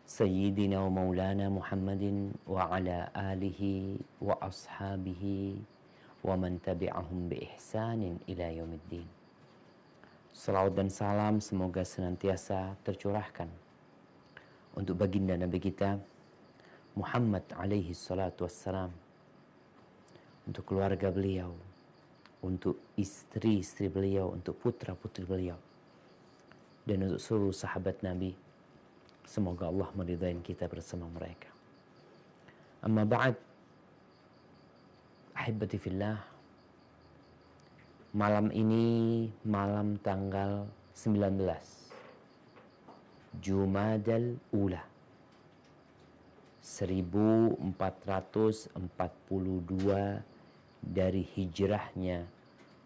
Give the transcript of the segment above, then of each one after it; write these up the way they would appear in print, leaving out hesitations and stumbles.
سيدنا ومولانا محمد وعلى آله وأصحابه ومن تبعهم بإحسان إلى يوم الدين. Salawat dan salam semoga senantiasa tercurahkan untuk baginda Nabi kita Muhammad alaihi salatu wassalam, untuk keluarga beliau, untuk istri-istri beliau, untuk putra-putri beliau, dan untuk seluruh sahabat Nabi. Semoga Allah meridai kita bersama mereka. Amma ba'd, ahibati fillah, malam ini malam tanggal 19 Jumadal Ula 1442 dari hijrahnya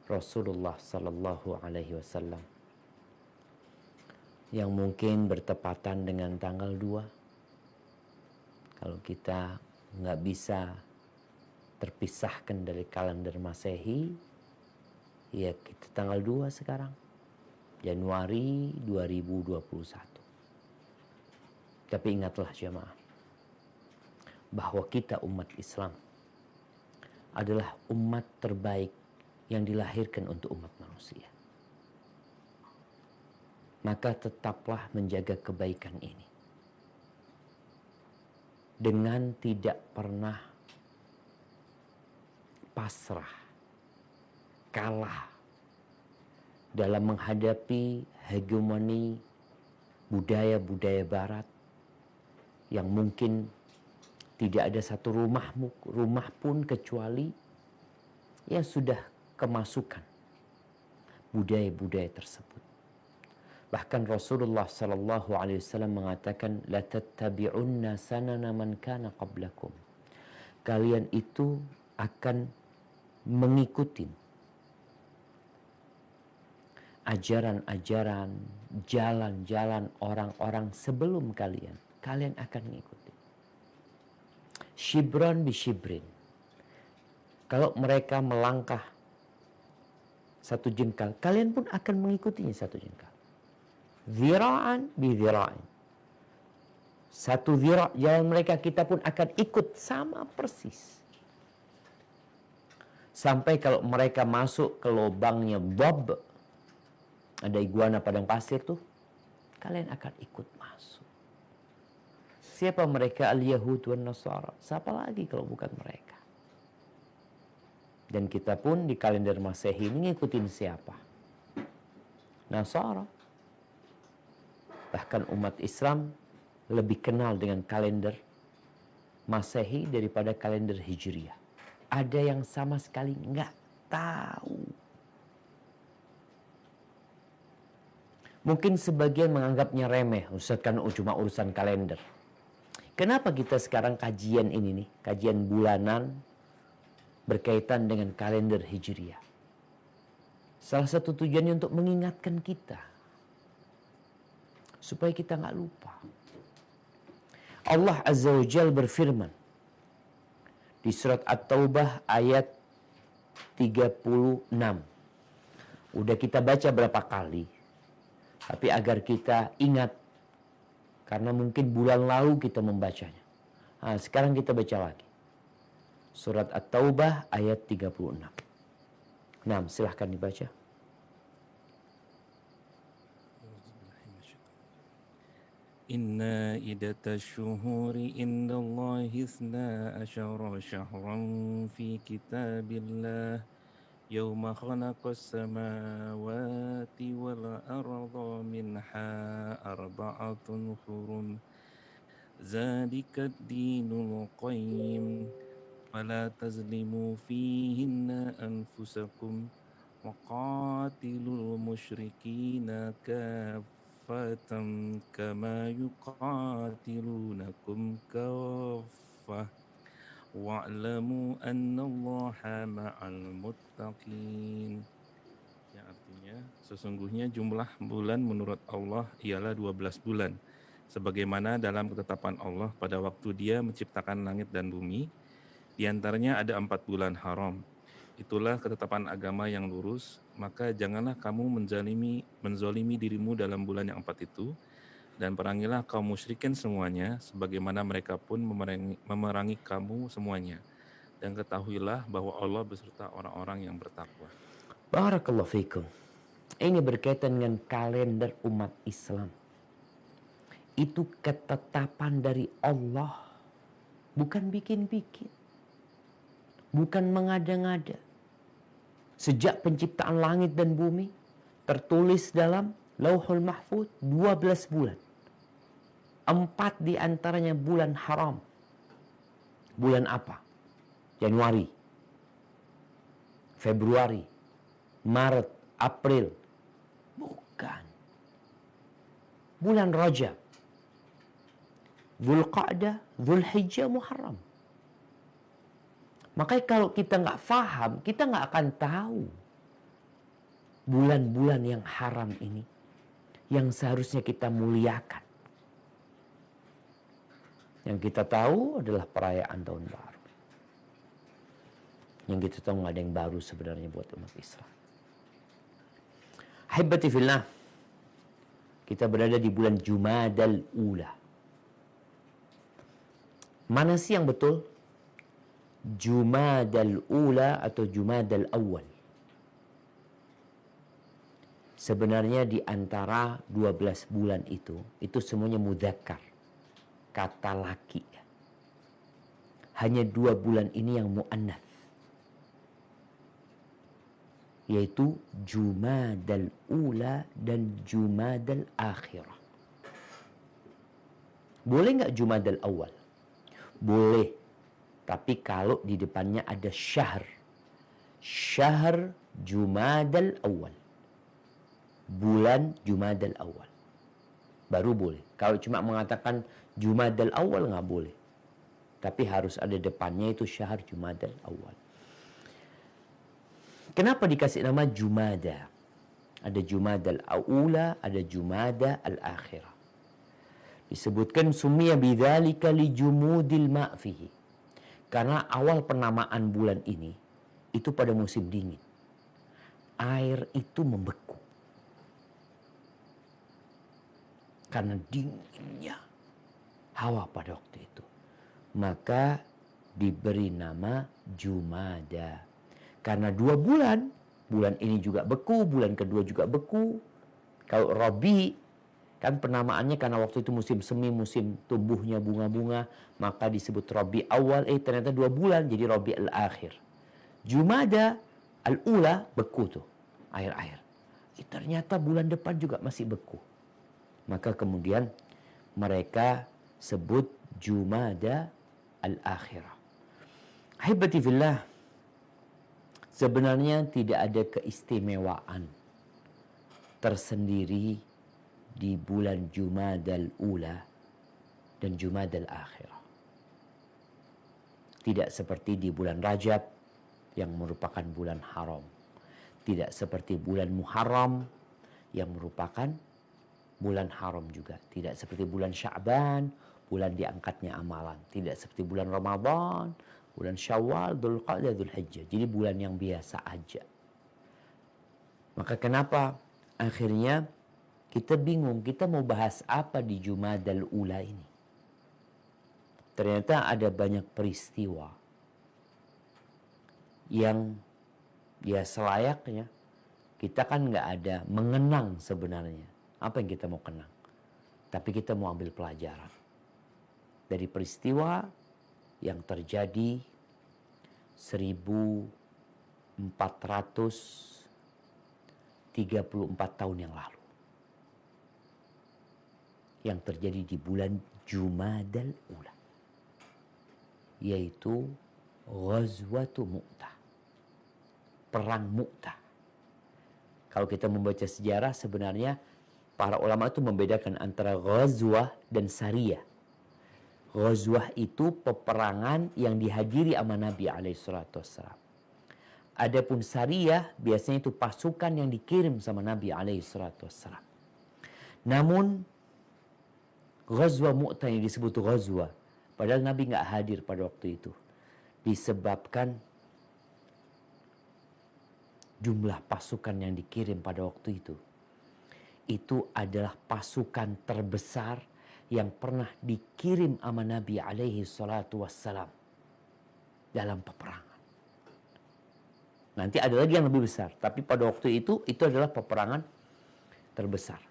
Rasulullah sallallahu alaihi wasallam, yang mungkin bertepatan dengan tanggal 2. Kalau kita nggak bisa terpisahkan dari kalender Masehi, ya kita tanggal 2 sekarang, Januari 2021. Tapi ingatlah jemaah, bahwa kita umat Islam adalah umat terbaik yang dilahirkan untuk umat manusia. Maka tetaplah menjaga kebaikan ini dengan tidak pernah pasrah, kalah dalam menghadapi hegemoni budaya-budaya barat yang mungkin tidak ada satu rumah pun kecuali yang sudah kemasukan budaya-budaya tersebut. Bahkan Rasulullah sallallahu alaihi wasallam mengatakan, la tattabi'unna sanana man kana qablakum. Kalian itu akan mengikuti ajaran-ajaran, jalan-jalan orang-orang sebelum kalian. Kalian akan mengikuti. Shibran bi shibrin. Kalau mereka melangkah satu jengkal, kalian pun akan mengikutinya satu jengkal. Zira'an bi zira'in. Satu zira' jalan mereka, kita pun akan ikut sama persis. Sampai kalau mereka masuk ke lubangnya Bob, ada iguana padang pasir tuh, kalian akan ikut masuk. Siapa mereka? Al-Yahud wan Nasara. Siapa lagi kalau bukan mereka? Dan kita pun di kalender Masehi ini ngikutin siapa? Nasara. Bahkan umat Islam lebih kenal dengan kalender Masehi daripada kalender Hijriah. Ada yang sama sekali nggak tahu. Mungkin sebagian menganggapnya remeh, Ustaz, kan cuma urusan kalender. Kenapa kita sekarang kajian ini nih, kajian bulanan berkaitan dengan kalender Hijriah? Salah satu tujuannya untuk mengingatkan kita, supaya kita nggak lupa. Allah Azza wa Jalla berfirman di surat At-Taubah ayat 36. Udah kita baca berapa kali, tapi agar kita ingat, karena mungkin bulan lalu kita membacanya. Nah, sekarang kita baca lagi. Surat At-Taubah ayat 36. Nah, silahkan dibaca. Inna idata syuhuri indallahi isna asyara syahran fi kitabillah yawma khalaqas samawati wal arda minha arba'atun hurum zalika ad-dinul qayyim fala tazlimu fihinna anfusakum wa qatilul musyrikina kaffatan kama yuqatilunakum kaffah wa'lamu annallaha ma'al muttaqin. Yang artinya, sesungguhnya jumlah bulan menurut Allah ialah 12 bulan, sebagaimana dalam ketetapan Allah pada waktu Dia menciptakan langit dan bumi. Di antaranya ada 4 bulan haram. Itulah ketetapan agama yang lurus, maka janganlah kamu menzalimi dirimu dalam bulan yang 4 itu, Dan perangilah kaum musyrikin semuanya, sebagaimana mereka pun memerangi kamu semuanya. Dan ketahuilah bahwa Allah beserta orang-orang yang bertakwa. Barakallahu fikum. Ini berkaitan dengan kalender umat Islam. Itu ketetapan dari Allah. Bukan bikin-bikin. Bukan mengada-ngada. Sejak penciptaan langit dan bumi, tertulis dalam Lauhul Mahfuz 12 bulan. 4 diantaranya bulan haram. Bulan apa? Januari, Februari, Maret, April. Bukan. Bulan Rajab, Dzulqa'dah, Dzulhijjah, Muharram. Makanya kalau kita nggak paham, kita nggak akan tahu bulan-bulan yang haram ini, yang seharusnya kita muliakan. Yang kita tahu adalah perayaan tahun baru. Yang kita tahu nggak ada yang baru sebenarnya buat umat Islam. Ahibati fillah, kita berada di bulan Jumadal Ula. Mana sih yang betul? Jumadal Ula atau Jumadal Awal? Sebenarnya di antara 12 bulan itu semuanya mudzakkar, kata laki. Hanya 2 bulan ini yang muannats, yaitu Jumadal Ula dan Jumadal Akhirah. Boleh nggak Jumadal Awal? Boleh, tapi kalau di depannya ada syahr. Syahr Jumadal Awal. Bulan Jumadal Awal. Baru boleh. Kalau cuma mengatakan Jumadal Awal nggak boleh. Tapi harus ada depannya itu syahr Jumadal Awal. Kenapa dikasih nama Jumada? Ada Jumadal Ula, ada Jumada Al-Akhirah. Disebutkan summiya bidzalika li jumudil ma' fihi. Karena awal penamaan bulan ini itu pada musim dingin. Air itu membeku. Karena dinginnya hawa pada waktu itu. Maka diberi nama Jumada. Karena 2 bulan, bulan ini juga beku, bulan kedua juga beku. Kalau Rabi, kan penamaannya karena waktu itu musim semi, musim tumbuhnya bunga-bunga, maka disebut Rabi awal, ternyata 2 bulan, jadi Rabi al-akhir. Jumada al-ula beku tuh, air-air. Ternyata bulan depan juga masih beku. Maka kemudian mereka sebut Jumada al-akhirah. Ahibati fillah, sebenarnya tidak ada keistimewaan tersendiri di bulan Jumadal Ula dan Jumadal Akhirah. Tidak seperti di bulan Rajab yang merupakan bulan haram. Tidak seperti bulan Muharram yang merupakan bulan haram juga. Tidak seperti bulan Sya'ban, bulan diangkatnya amalan. Tidak seperti bulan Ramadan, bulan Syawal, Dzulqa'dah, Dzulhijjah. Jadi bulan yang biasa aja. Maka kenapa akhirnya kita bingung, kita mau bahas apa di Jumadal Ula ini? Ternyata ada banyak peristiwa yang ya selayaknya kita kan nggak ada mengenang sebenarnya. Apa yang kita mau kenang? Tapi kita mau ambil pelajaran dari peristiwa yang terjadi 1434 tahun yang lalu. Yang terjadi di bulan Jumadal Ula. Yaitu Ghazwatu Mu'tah. Perang Mu'tah. Kalau kita membaca sejarah sebenarnya para ulama itu membedakan antara ghazwah dan sariyah. Ghazwah itu peperangan yang dihadiri sama Nabi SAW. Adapun sariyah biasanya itu pasukan yang dikirim sama Nabi SAW. Namun Ghazwah Mu'tah yang disebut ghazwah, padahal Nabi nggak hadir pada waktu itu, disebabkan jumlah pasukan yang dikirim pada waktu itu adalah pasukan terbesar yang pernah dikirim sama Nabi alaihi salatu wassalam dalam peperangan. Nanti ada lagi yang lebih besar, tapi pada waktu itu adalah peperangan terbesar.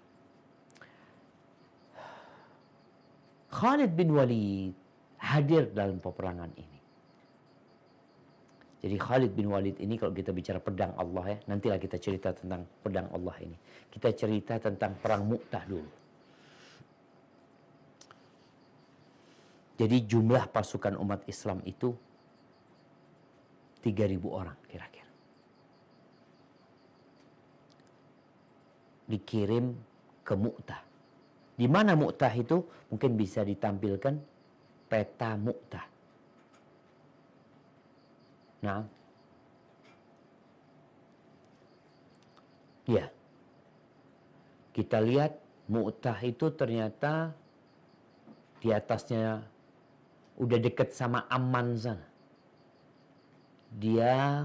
Khalid bin Walid hadir dalam peperangan ini. Jadi Khalid bin Walid ini, kalau kita bicara pedang Allah ya, nantilah kita cerita tentang pedang Allah ini. Kita cerita tentang perang Mu'tah dulu. Jadi jumlah pasukan umat Islam itu 3.000 orang kira-kira. Dikirim ke Mu'tah. Di mana Mu'tah itu? Mungkin bisa ditampilkan peta Mu'tah. Nah, ya, kita lihat Mu'tah itu ternyata di atasnya udah deket sama Amman sana. Dia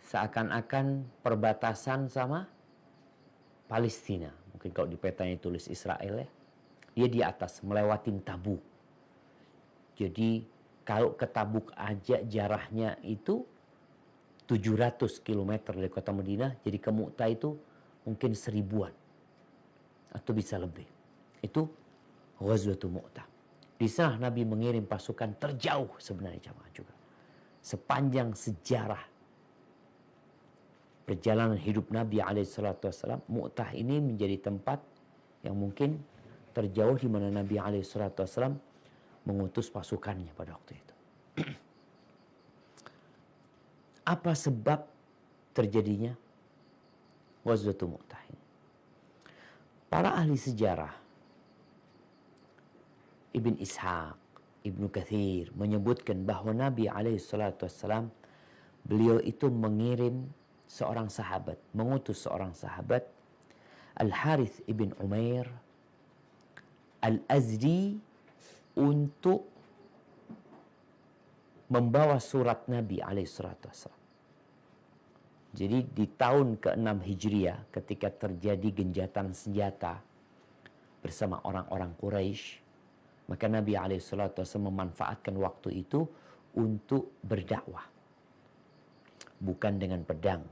seakan-akan perbatasan sama Palestina. Mungkin kalau di petanya tulis Israel ya. Dia di atas, melewatin Tabuk. Jadi kalau ke Tabuk aja jaraknya itu 700 km dari kota Madinah. Jadi ke Mu'tah itu mungkin 1000-an. Atau bisa lebih. Itu Ghazwatul Mu'tah. Di sana Nabi mengirim pasukan terjauh sebenarnya jamaah juga. Sepanjang sejarah perjalanan hidup Nabi SAW, Mu'tah ini menjadi tempat yang mungkin terjauh di mana Nabi SAW mengutus pasukannya pada waktu itu. Apa sebab terjadinya Ghazwatul Mu'tah ini? Para ahli sejarah, Ibn Ishaq, Ibnu Katsir menyebutkan bahwa Nabi SAW, beliau itu mengirim seorang sahabat, mengutus seorang sahabat, Al-Harith ibn Umair Al-Azdi, untuk membawa surat Nabi SAW. Jadi di tahun ke-6 Hijriah, ketika terjadi genjatan senjata bersama orang-orang Quraisy, maka Nabi SAW memanfaatkan waktu itu untuk berdakwah. Bukan dengan pedang,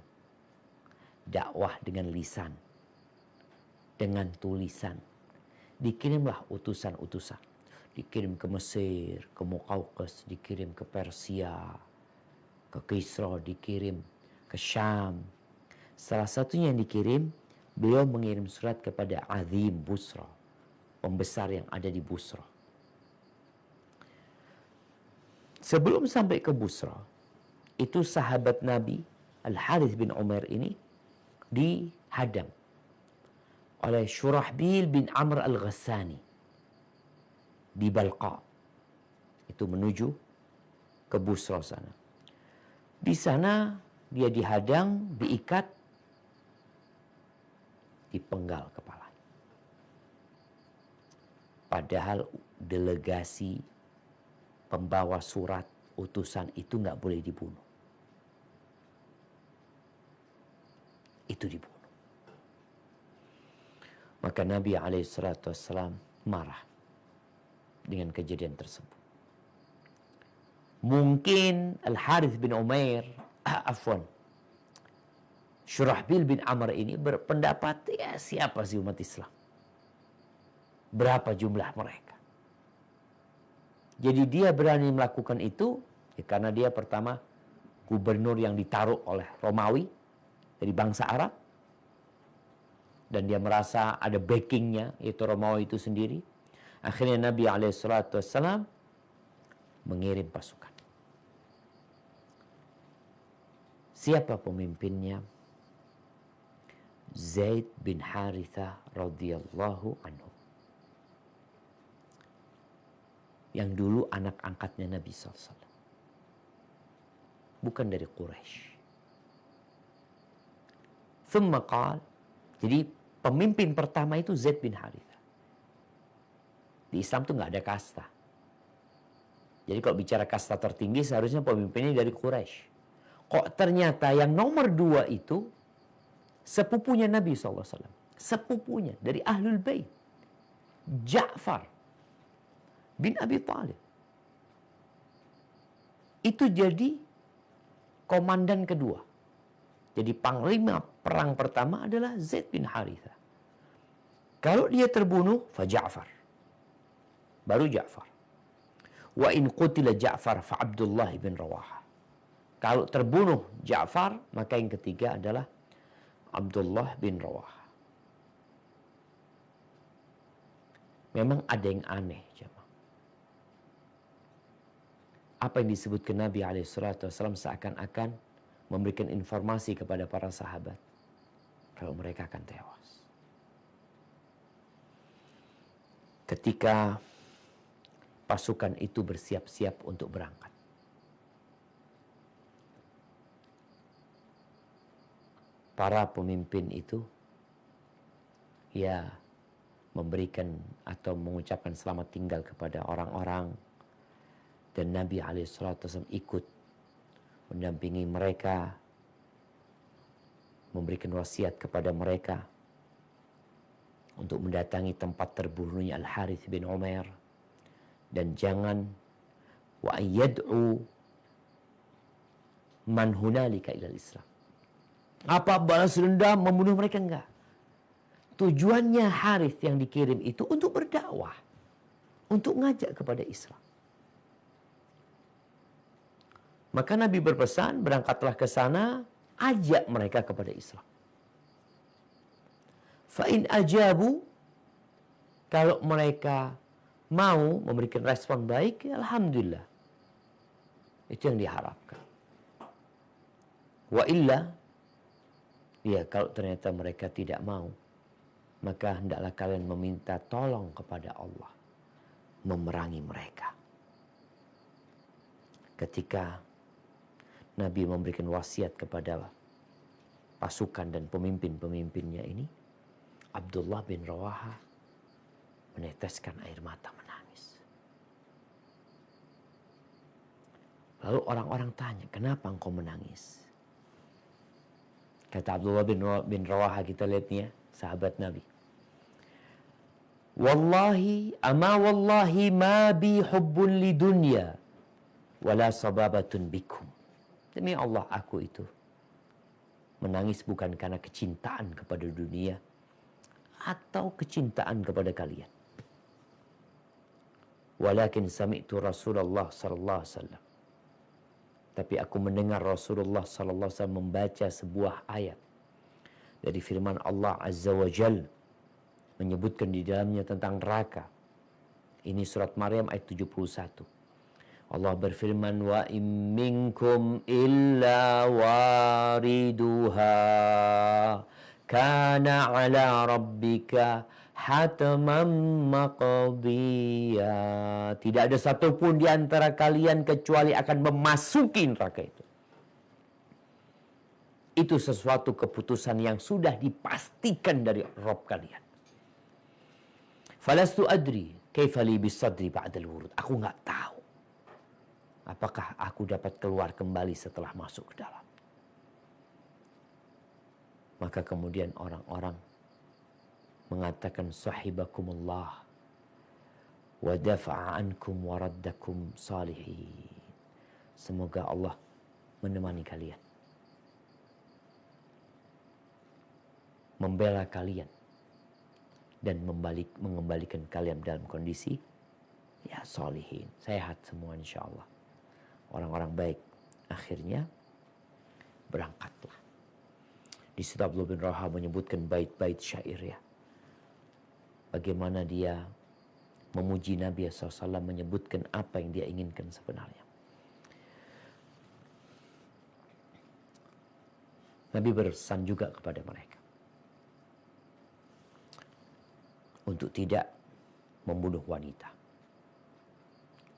dakwah dengan lisan, dengan tulisan. Dikirimlah utusan-utusan. Dikirim ke Mesir, ke Muqawqis, dikirim ke Persia, ke Kisra, dikirim ke Syam. Salah satunya yang dikirim, beliau mengirim surat kepada Azim Busra, pembesar yang ada di Busra. Sebelum sampai ke Busra, itu sahabat Nabi Al-Harith bin Umar ini dihadang oleh Syurahbil bin Amr Al-Ghassani di Balqa. Itu menuju ke Busra sana. Di sana dia dihadang, diikat, dipenggal kepalanya. Padahal delegasi pembawa surat utusan itu nggak boleh dibunuh. Itu dibunuh. Maka Nabi SAW marah dengan kejadian tersebut. Mungkin Al-Harith bin Umair, Syurahbil bin Amr ini berpendapat, ya siapa sih umat Islam? Berapa jumlah mereka? Jadi dia berani melakukan itu ya karena dia pertama gubernur yang ditaruh oleh Romawi dari bangsa Arab. Dan dia merasa ada backingnya, yaitu Romawi itu sendiri. Akhirnya Nabi SAW mengirim pasukan. Siapa pemimpinnya? Zaid bin Harithah radhiyallahu anhu. Yang dulu anak angkatnya Nabi SAW. Bukan dari Quraisy. Thumma qal. Jadi pemimpin pertama itu Zaid bin Harithah. Di Islam tuh nggak ada kasta. Jadi kalau bicara kasta tertinggi seharusnya pemimpinnya dari Quraisy. Kok ternyata yang nomor 2 itu sepupunya Nabi SAW. sepupunya dari Ahlul Bait, Ja'far bin Abi Thalib. Itu jadi komandan kedua. Jadi panglima perang pertama adalah Zaid bin Harithah. Kalau dia terbunuh, fa Ja'far. Baru Ja'far. Wa in qutila Ja'far fa Abdullah bin Rawaha. Kalau terbunuh Ja'far, maka yang ketiga adalah Abdullah bin Rawaha. Memang ada yang aneh, jemaah. Apa yang disebutkan Nabi SAW seakan-akan memberikan informasi kepada para sahabat kalau mereka akan tewas. Ketika pasukan itu bersiap-siap untuk berangkat, para pemimpin itu ya memberikan atau mengucapkan selamat tinggal kepada orang-orang, dan Nabi SAW ikut mendampingi mereka, memberikan wasiat kepada mereka untuk mendatangi tempat terbunuhnya Al-Harith bin Umair, dan jangan wa yad'u man hunalika ilal Islam. Apa balas dendam membunuh mereka? Enggak. Tujuannya Harith yang dikirim itu untuk berdakwah, untuk ngajak kepada Islam. Maka Nabi berpesan, berangkatlah ke sana, ajak mereka kepada Islam. Fa in ajabu, kalau mereka mau memberikan respon baik, alhamdulillah. Itu yang diharapkan. Wa illa, ya kalau ternyata mereka tidak mau, maka hendaklah kalian meminta tolong kepada Allah memerangi mereka. Ketika Nabi memberikan wasiat kepada pasukan dan pemimpin-pemimpinnya ini, Abdullah bin Rawaha meneteskan air mata menangis. Lalu orang-orang tanya, kenapa engkau menangis? Kata Abdullah bin Rawaha, kita lihat nih ya, sahabat Nabi. Wallahi, ama wallahi ma bi hubbun li dunya wala sababatun bikum. Demi Allah, aku itu menangis bukan karena kecintaan kepada dunia atau kecintaan kepada kalian. Walakin sami'tu Rasulullah sallallahu alaihi wasallam. Tapi aku mendengar Rasulullah sallallahu alaihi wasallam membaca sebuah ayat dari firman Allah Azza wa Jal, menyebutkan di dalamnya tentang neraka. Ini surat Maryam ayat 71. Allah berfirman, wa in minkum illa wariduha kana ala rabbika hatman maqdiya. Tidak ada satupun di antara kalian kecuali akan memasuki neraka itu. Itu sesuatu keputusan yang sudah dipastikan dari Rabb kalian. Falastu adri kaifa li bisadri ba'dal wurud. Aku enggak tahu apakah aku dapat keluar kembali setelah masuk ke dalam. Maka kemudian orang-orang mengatakan sahibakumullah wa dafa'a ankum wa raddakum salihin. Semoga Allah menemani kalian, membela kalian, dan mengembalikan kalian dalam kondisi ya solihin, sehat semua insyaallah. Orang-orang baik akhirnya berangkatlah. Di situ Abdullah bin Rawaha menyebutkan bait-bait syair ya. Bagaimana dia memuji Nabi SAW, menyebutkan apa yang dia inginkan sebenarnya. Nabi berpesan juga kepada mereka untuk tidak membunuh wanita,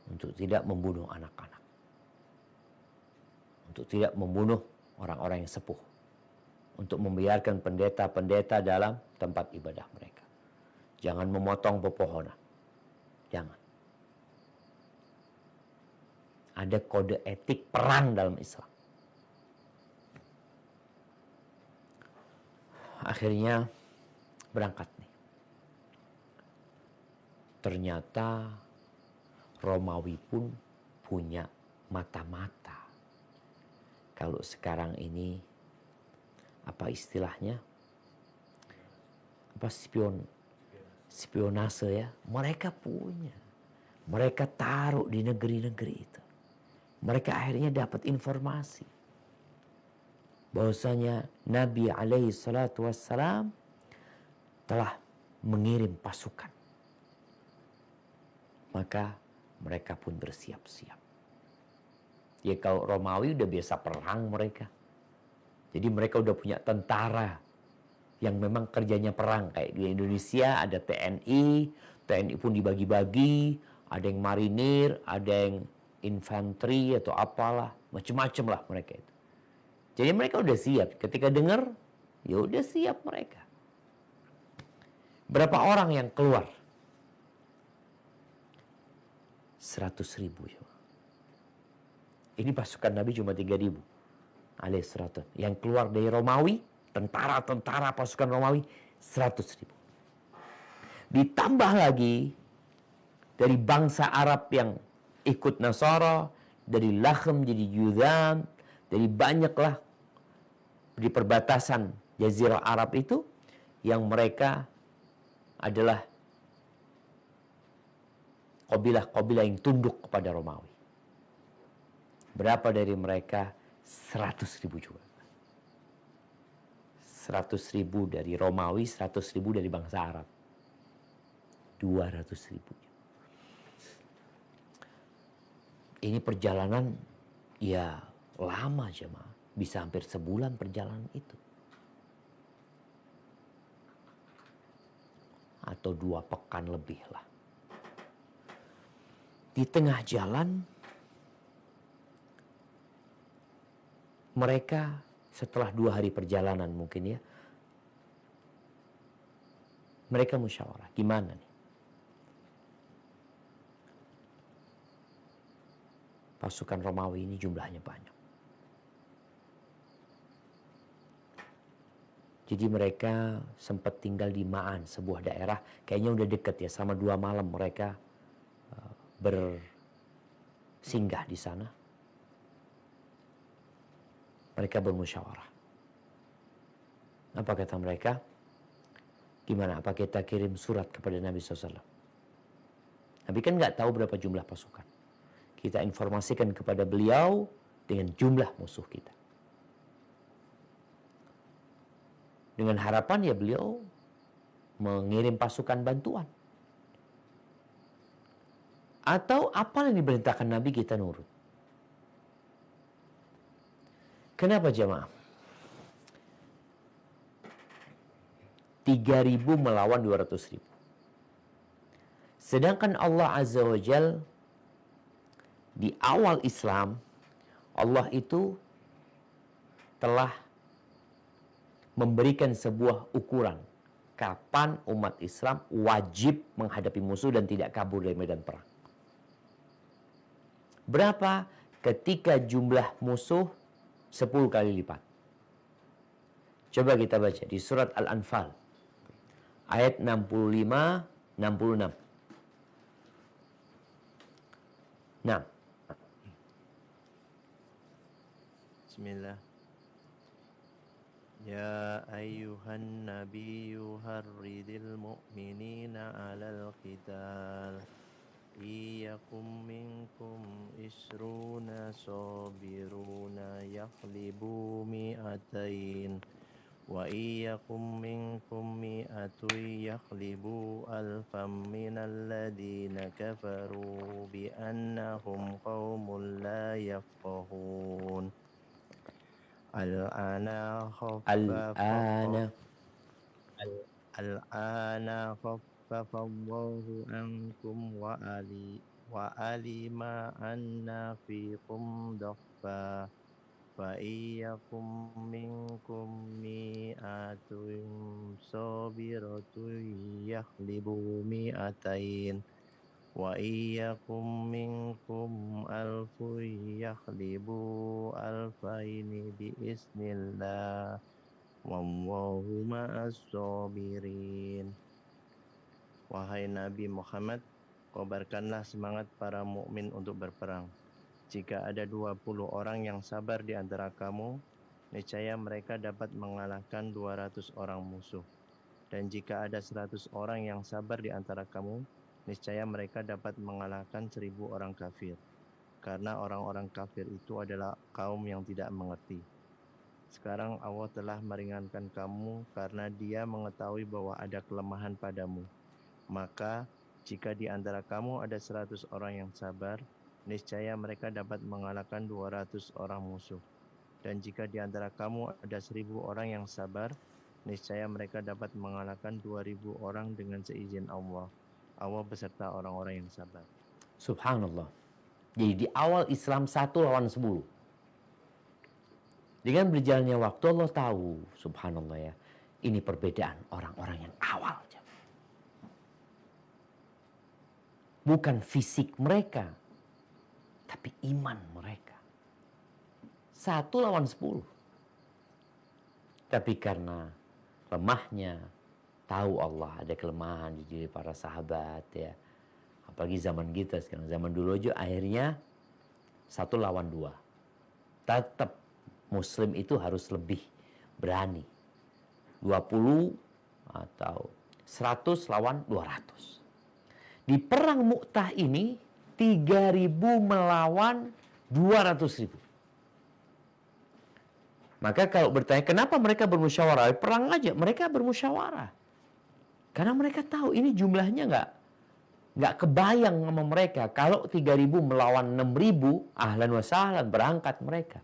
untuk tidak membunuh anak-anak, untuk tidak membunuh orang-orang yang sepuh, untuk membiarkan pendeta-pendeta dalam tempat ibadah mereka. Jangan memotong pepohonan. Jangan. Ada kode etik perang dalam Islam. Akhirnya berangkat nih. Ternyata Romawi pun punya mata-mata. Kalau sekarang ini apa istilahnya? Apa spionase ya? Mereka punya. Mereka taruh di negeri-negeri itu. Mereka akhirnya dapat informasi bahwasanya Nabi alaihi salatu wassalam telah mengirim pasukan. Maka mereka pun bersiap-siap. Ya kalau Romawi udah biasa perang mereka. Jadi mereka udah punya tentara yang memang kerjanya perang. Kayak di Indonesia ada TNI, TNI pun dibagi-bagi, ada yang marinir, ada yang infanteri atau apalah, macam-macam lah mereka itu. Jadi mereka udah siap. Ketika dengar, ya udah siap mereka. Berapa orang yang keluar? 100.000. Ini pasukan Nabi cuma 3.000. Alaihissalatu. Yang keluar dari Romawi, tentara-tentara pasukan Romawi 100.000. Ditambah lagi dari bangsa Arab yang ikut Nasara, dari Lakhm jadi Yudham, dari banyaklah di perbatasan Jazirah Arab itu yang mereka adalah kabilah-kabilah yang tunduk kepada Romawi. Berapa dari mereka? 100.000 juga. 100.000 dari Romawi, 100.000 dari bangsa Arab. 200.000. Ini perjalanan ya lama jemaah. Bisa hampir sebulan perjalanan itu. Atau 2 pekan lebih lah. Di tengah jalan mereka setelah 2 hari perjalanan mungkin ya. Mereka musyawarah. Gimana nih? Pasukan Romawi ini jumlahnya banyak. Jadi mereka sempat tinggal di Ma'an, sebuah daerah. Kayaknya udah deket ya, selama 2 malam mereka bersinggah di sana. Mereka bermusyawarah. Apa kata mereka? Gimana? Apa kita kirim surat kepada Nabi SAW? Nabi kan nggak tahu berapa jumlah pasukan. Kita informasikan kepada beliau dengan jumlah musuh kita. Dengan harapan ya beliau mengirim pasukan bantuan. Atau apa yang diperintahkan Nabi kita nurut. Kenapa jemaah? 3.000 melawan 200.000. Sedangkan Allah Azza wa Jal di awal Islam, Allah itu telah memberikan sebuah ukuran kapan umat Islam wajib menghadapi musuh dan tidak kabur dari medan perang. Berapa? Ketika jumlah musuh 10 kali lipat. Coba kita baca di surat Al-Anfal ayat 65-66. Nah, Bismillah. Ya ayyuhan nabiyyu harridil mu'minina 'alal qital. Iyakum minkum isruna sabiruna yaghlibu mi'atain. Wa iyakum minkum mi'atun yaghlibu alfam minal ladina kafaru bi annahum qaumun la yafqahun. Al-ana khaffafallahu ankum wa alima anna fikum dhaffa fa iyyakum minkum mi'atun sabiratun yaghlibu mi'atain wa iyyakum minkum alfun yaghlibu alfaini biiznillah wallahu ma'as sabirin. Wahai Nabi Muhammad, kabarkanlah semangat para mukmin untuk berperang. Jika ada 20 orang yang sabar di antara kamu, niscaya mereka dapat mengalahkan 200 orang musuh. Dan jika ada 100 orang yang sabar di antara kamu, niscaya mereka dapat mengalahkan 1000 orang kafir. Karena orang-orang kafir itu adalah kaum yang tidak mengerti. Sekarang Allah telah meringankan kamu karena Dia mengetahui bahwa ada kelemahan padamu. Maka jika di antara kamu ada 100 orang yang sabar, niscaya mereka dapat mengalahkan 200 orang musuh. Dan jika di antara kamu ada 1000 orang yang sabar, niscaya mereka dapat mengalahkan 2000 orang dengan seizin Allah. Allah beserta orang-orang yang sabar. Subhanallah. Jadi di awal Islam 1 lawan 10. Dengan berjalannya waktu Allah tahu, subhanallah ya, ini perbedaan orang-orang yang awal. Bukan fisik mereka, tapi iman mereka. 1 lawan 10. Tapi karena lemahnya, tahu Allah ada kelemahan di diri para sahabat ya. Apalagi zaman kita sekarang, zaman dulu aja akhirnya 1 lawan 2. Tetap Muslim itu harus lebih berani. 20 atau 100 lawan 200. Di perang Mu'tah ini 3.000 melawan 200.000. Maka kalau bertanya kenapa mereka bermusyawarah? Perang aja mereka bermusyawarah. Karena mereka tahu ini jumlahnya nggak kebayang sama mereka. Kalau 3.000 melawan 6.000, ahlan wa sahlan berangkat mereka.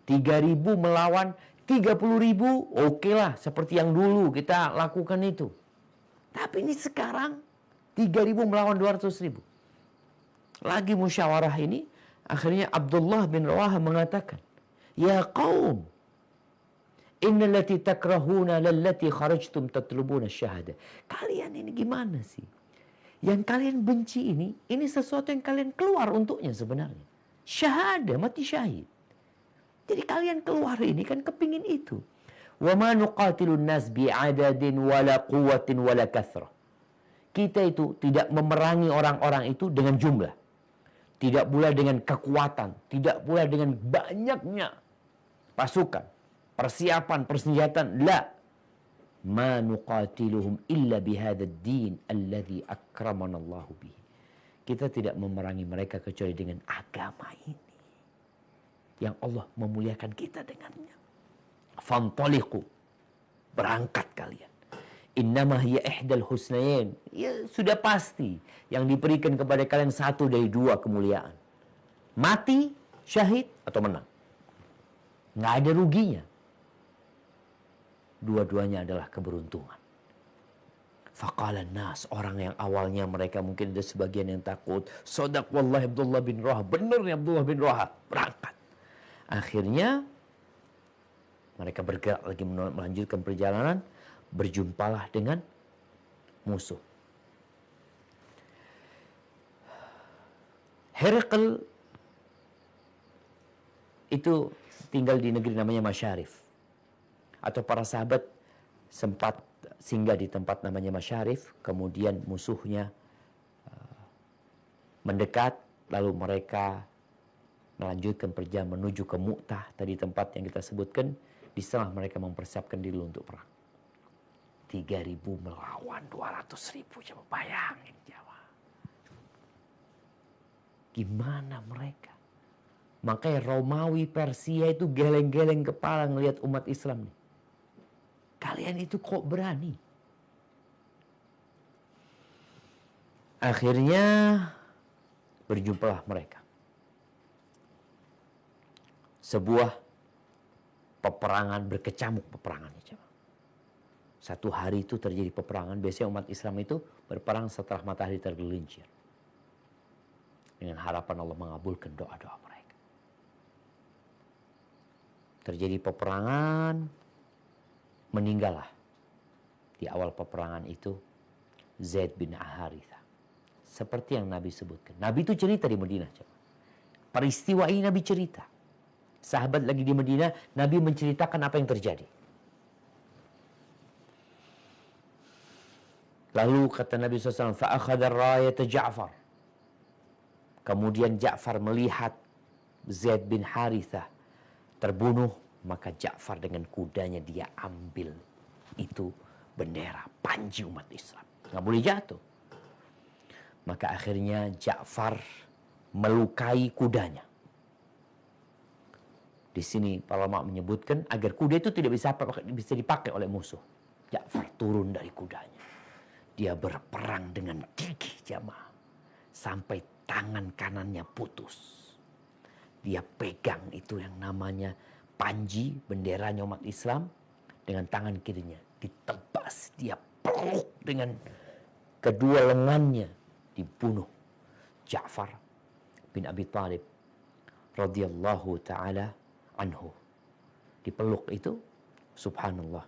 3.000 melawan 30.000, oke lah seperti yang dulu kita lakukan itu. Tapi ini sekarang 3.000 melawan 200.000. Lagi musyawarah ini, akhirnya Abdullah bin Rawaha mengatakan, "Ya qaum, innallati takrahuna lallati kharajtum tatlubuna syahada." Kalian ini gimana sih? Yang kalian benci ini sesuatu yang kalian keluar untuknya sebenarnya. Syahada, mati syahid. Jadi kalian keluar ini kan kepingin itu. Wa ma nuqatilun nas bi'adadin wala quwwatin wala kathrah. Kita itu tidak memerangi orang-orang itu dengan jumlah. Tidak pula dengan kekuatan, tidak pula dengan banyaknya pasukan, persiapan, persenjataan. La. Ma nuqatiluhum illa bihadzal din alladhi akramana Allah bihi. Kita tidak memerangi mereka kecuali dengan agama ini yang Allah memuliakan kita dengannya. Fantaliqu, berangkat kalian. Innama hiya ihdal husnayn. Ya sudah pasti yang diberikan kepada kalian satu dari 2 kemuliaan. Mati, syahid atau menang. Nggak ada ruginya. Dua-duanya adalah keberuntungan. Faqala nas, orang yang awalnya mereka mungkin ada sebagian yang takut. Sodaq wallahi Abdullah bin Rawaha. Benar ya Abdullah bin Rawaha. Berangkat. Akhirnya mereka bergerak lagi melanjutkan perjalanan, berjumpalah dengan musuh. Herakl itu tinggal di negeri namanya Masyarif. Atau para sahabat sempat singgah di tempat namanya Masyarif, kemudian musuhnya mendekat, lalu mereka melanjutkan perjalanan menuju ke Mu'tah, tadi tempat yang kita sebutkan. Di sana mereka mempersiapkan diri untuk perang. 3.000 melawan 200.000. Coba bayangin Jawa. Gimana mereka? Makanya Romawi Persia itu geleng-geleng kepala ngelihat umat Islam nih. Kalian itu kok berani? Akhirnya berjumpalah mereka. Sebuah peperangan berkecamuk peperangannya. Satu hari itu terjadi peperangan. Biasanya umat Islam itu berperang setelah matahari tergelincir. Dengan harapan Allah mengabulkan doa-doa mereka. Terjadi peperangan. Meninggallah di awal peperangan itu Zaid bin Haritha. Seperti yang Nabi sebutkan. Nabi itu cerita di Madinah. Peristiwa ini Nabi cerita. sahabat lagi di Madinah, Nabi menceritakan apa yang terjadi. Lalu kata Nabi SAW, فَأَخَذَ الرَّايَةَ Ja'far. Kemudian Ja'far melihat Zaid bin Harithah terbunuh, maka Ja'far dengan kudanya dia ambil itu bendera, panji umat Islam. Nggak boleh jatuh. Maka akhirnya Ja'far melukai kudanya. Di sini para ulama menyebutkan agar kuda itu tidak bisa dipakai oleh musuh. Ja'far turun dari kudanya. Dia berperang dengan gigih jamaah. Sampai tangan kanannya putus. Dia pegang itu yang namanya panji, benderanya umat Islam. Dengan tangan kirinya ditebas. Dia peluk dengan kedua lengannya. Dibunuh Ja'far bin Abi Thalib radhiyallahu ta'ala anhu. Dipeluk itu, subhanallah.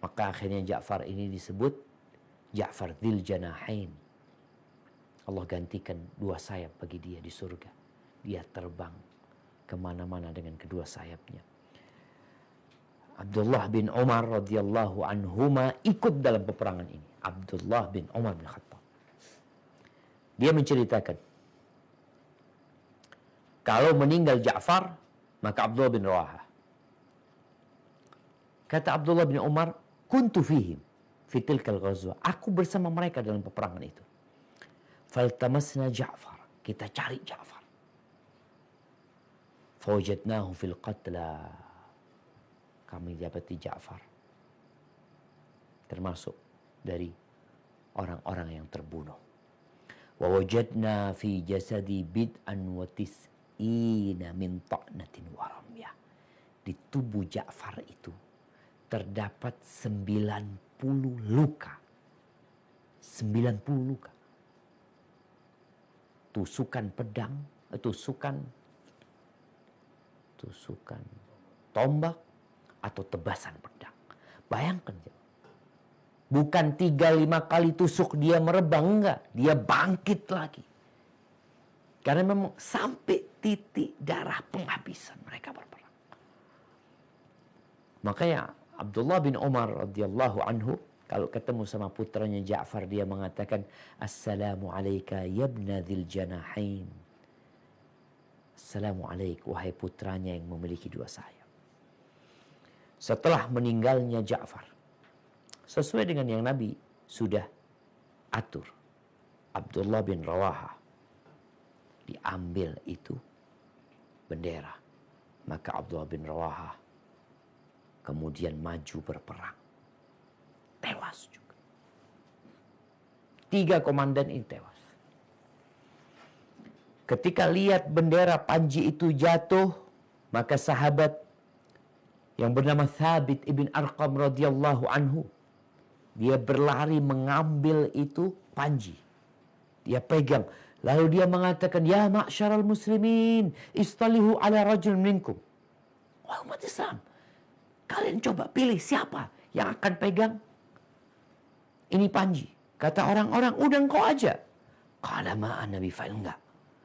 Maka akhirnya Ja'far ini disebut Ja'far dzil janahain. Allah gantikan dua sayap bagi dia di surga. Dia terbang kemana-mana dengan kedua sayapnya. Abdullah bin Umar radhiyallahu anhuma ikut dalam peperangan ini. Abdullah bin Umar bin Khattab. Dia menceritakan, kalau meninggal Ja'far, maka Abdullah bin Rawaha. Kata Abdullah bin Umar, kuntu fihim fi tilkal ghazwah. Aku bersama mereka dalam peperangan itu. Faltamasna Ja'far. Kita cari Ja'far. Fawajadnahu fil qatla. Kami dapati Ja'far termasuk dari orang-orang yang terbunuh. Wa wajadna fi jasadi bid'an wa tis'ina min ta'natin wa ramyah. Di tubuh Ja'far itu terdapat 90 luka. 90 luka. Tusukan pedang, tusukan tombak atau tebasan pedang. Bayangkan, bukan 3-5 kali tusuk dia merebang, enggak. Dia bangkit lagi. Karena memang sampai titik darah penghabisan mereka berperang. Makanya Abdullah bin Umar radhiyallahu anhu kalau ketemu sama putranya Ja'far, dia mengatakan, Assalamu alayka yabna dzil janahain. Assalamu alayka, wahai putranya yang memiliki dua sayap. Setelah meninggalnya Ja'far, sesuai dengan yang Nabi sudah atur, Abdullah bin Rawaha diambil itu bendera. Maka Abdullah bin Rawaha kemudian maju berperang. Tewas juga. 3 komandan ini tewas. Ketika lihat bendera panji itu jatuh, maka sahabat yang bernama Thabit ibn Arqam radhiyallahu anhu, dia berlari mengambil itu panji. Dia pegang. Lalu dia mengatakan, Ya ma'syaral muslimin, istalihu ala rajul minkum. Wah, umat Islam, kalian coba pilih siapa yang akan pegang ini panji. Kata orang-orang, udah engkau aja. Qala ma'an Nabi fa'il, enggak.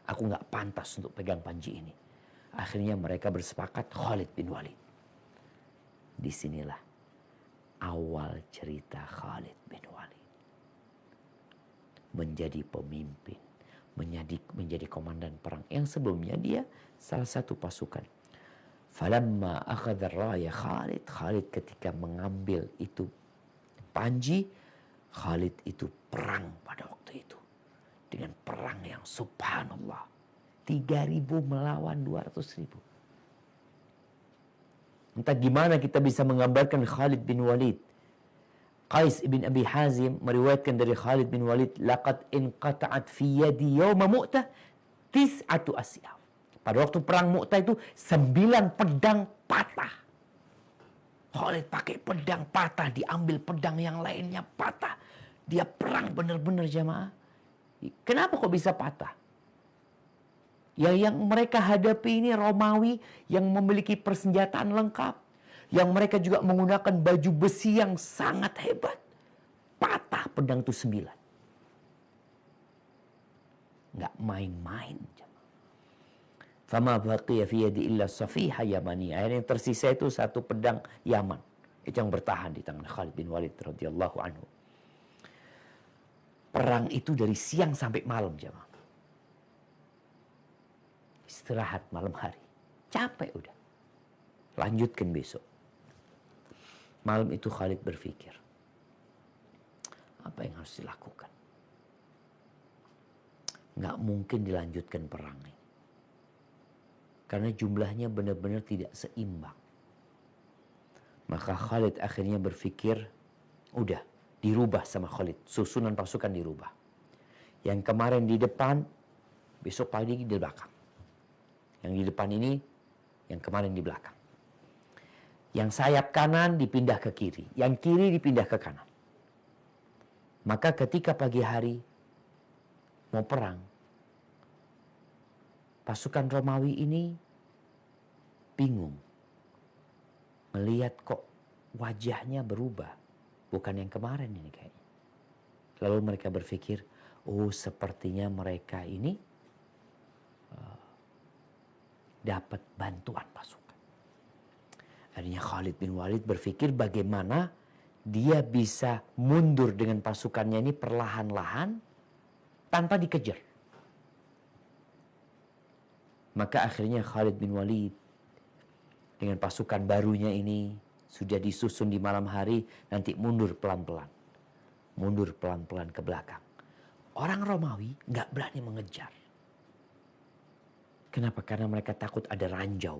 Aku enggak pantas untuk pegang panji ini. Akhirnya mereka bersepakat Khalid bin Walid. Disinilah awal cerita Khalid bin Walid. Menjadi pemimpin. Menjadi komandan perang. Yang sebelumnya dia salah satu pasukan. Falamma akhadha raya Khalid. Khalid ketika mengambil itu panji, Khalid itu perang pada waktu itu. Dengan perang yang subhanallah. 3.000 melawan 200.000. Entah gimana kita bisa menggambarkan Khalid bin Walid. Qais ibn Abi Hazim meriwayatkan dari Khalid bin Walid, laqad inqata'at fi yadi yawma Mu'tah 9 asyaf. Pada waktu perang Mu'tah itu 9 pedang patah. Khalid pakai pedang patah, diambil pedang yang lainnya patah. Dia perang benar-benar jamaah. Kenapa kok bisa patah? Yang mereka hadapi ini Romawi yang memiliki persenjataan lengkap. Yang mereka juga menggunakan baju besi yang sangat hebat. Patah pedang itu 9. Nggak main-main. Fama baqiya fi yadi illa safiha yamani. Akhirnya yang tersisa itu satu pedang Yaman. Itu yang bertahan di tangan Khalid bin Walid radhiyallahu anhu. Perang itu dari siang sampai malam, jemaah. Istirahat malam hari. Capek udah. Lanjutkan besok. Malam itu Khalid berpikir, apa yang harus dilakukan? Nggak mungkin dilanjutkan perang ini. Karena jumlahnya benar-benar tidak seimbang. Maka Khalid akhirnya berpikir, udah dirubah sama Khalid. Susunan pasukan dirubah. Yang kemarin di depan, besok pagi di belakang. Yang di depan ini, yang kemarin di belakang. Yang sayap kanan dipindah ke kiri. Yang kiri dipindah ke kanan. Maka ketika pagi hari mau perang, pasukan Romawi ini bingung. Melihat kok wajahnya berubah. Bukan yang kemarin ini kayaknya. Lalu mereka berpikir, oh sepertinya mereka ini dapat bantuan pasukan. Akhirnya Khalid bin Walid berpikir bagaimana dia bisa mundur dengan pasukannya ini perlahan-lahan tanpa dikejar. Maka akhirnya Khalid bin Walid dengan pasukan barunya ini sudah disusun di malam hari, nanti mundur pelan-pelan. Mundur pelan-pelan ke belakang. Orang Romawi nggak berani mengejar. Kenapa? Karena mereka takut ada ranjau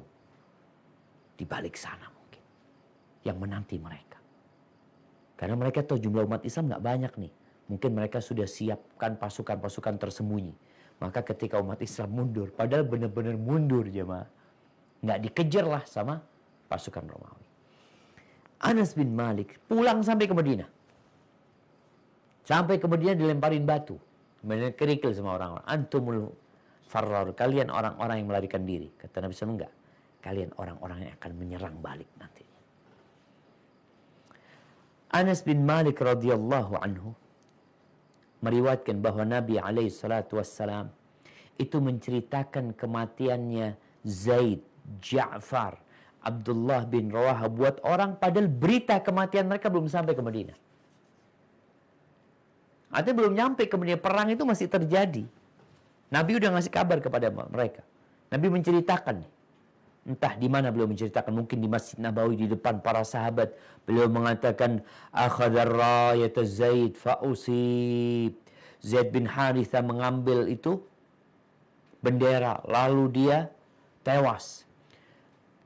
di balik sana mungkin yang menanti mereka. Karena mereka tahu jumlah umat Islam nggak banyak nih. Mungkin mereka sudah siapkan pasukan-pasukan tersembunyi. Maka ketika umat Islam mundur, padahal benar-benar mundur jemaah, nggak dikejar lah sama pasukan Romawi. Anas bin Malik pulang sampai ke Madinah. Sampai ke Madinah dilemparin batu. Kemudian kerikil sama orang-orang. Antumul farrar, kalian orang-orang yang melarikan diri. Kata Nabi SAW, enggak. Kalian orang-orang yang akan menyerang balik nantinya. Anas bin Malik radhiyallahu anhu meriwayatkan bahwa Nabi SAW itu menceritakan kematiannya Zaid, Ja'far, Abdullah bin Rawaha buat orang, padahal berita kematian mereka belum sampai ke Madinah. Artinya belum nyampe ke Madinah, perang itu masih terjadi. Nabi udah ngasih kabar kepada mereka. Nabi menceritakan, entah di mana beliau menceritakan, mungkin di Masjid Nabawi di depan para sahabat. Beliau mengatakan, akhadar rayat Zaid fa'usib. Zaid bin Haritha mengambil itu bendera, lalu dia tewas.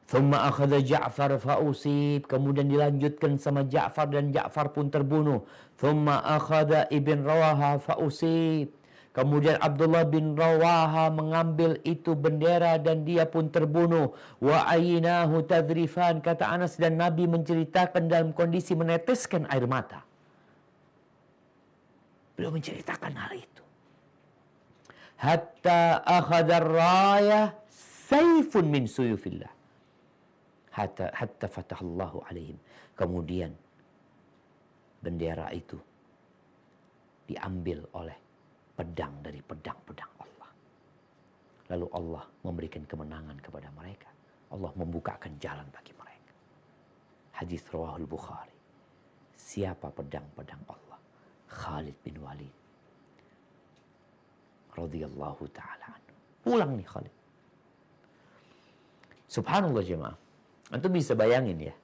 Thumma akhadha Ja'far fa'usib. Kemudian dilanjutkan sama Ja'far dan Ja'far pun terbunuh. Thumma akhadha Ibn Rawaha fa'usib. Kemudian Abdullah bin Rawaha mengambil itu bendera dan dia pun terbunuh. Wa aynahu tadrifan, kata Anas, dan Nabi menceritakan dalam kondisi meneteskan air mata. Beliau menceritakan hal itu. Hatta akhadha rayah sayfun min suyufillah. Hatta fatahallahu alaihim. Kemudian bendera itu diambil oleh pedang dari pedang-pedang Allah. Lalu Allah memberikan kemenangan kepada mereka. Allah membukakan jalan bagi mereka. Hadis rawahul Bukhari. Siapa pedang-pedang Allah? Khalid bin Walid radhiyallahu ta'ala anhu. Pulang nih Khalid. Subhanallah jemaah. Antum bisa bayangin ya.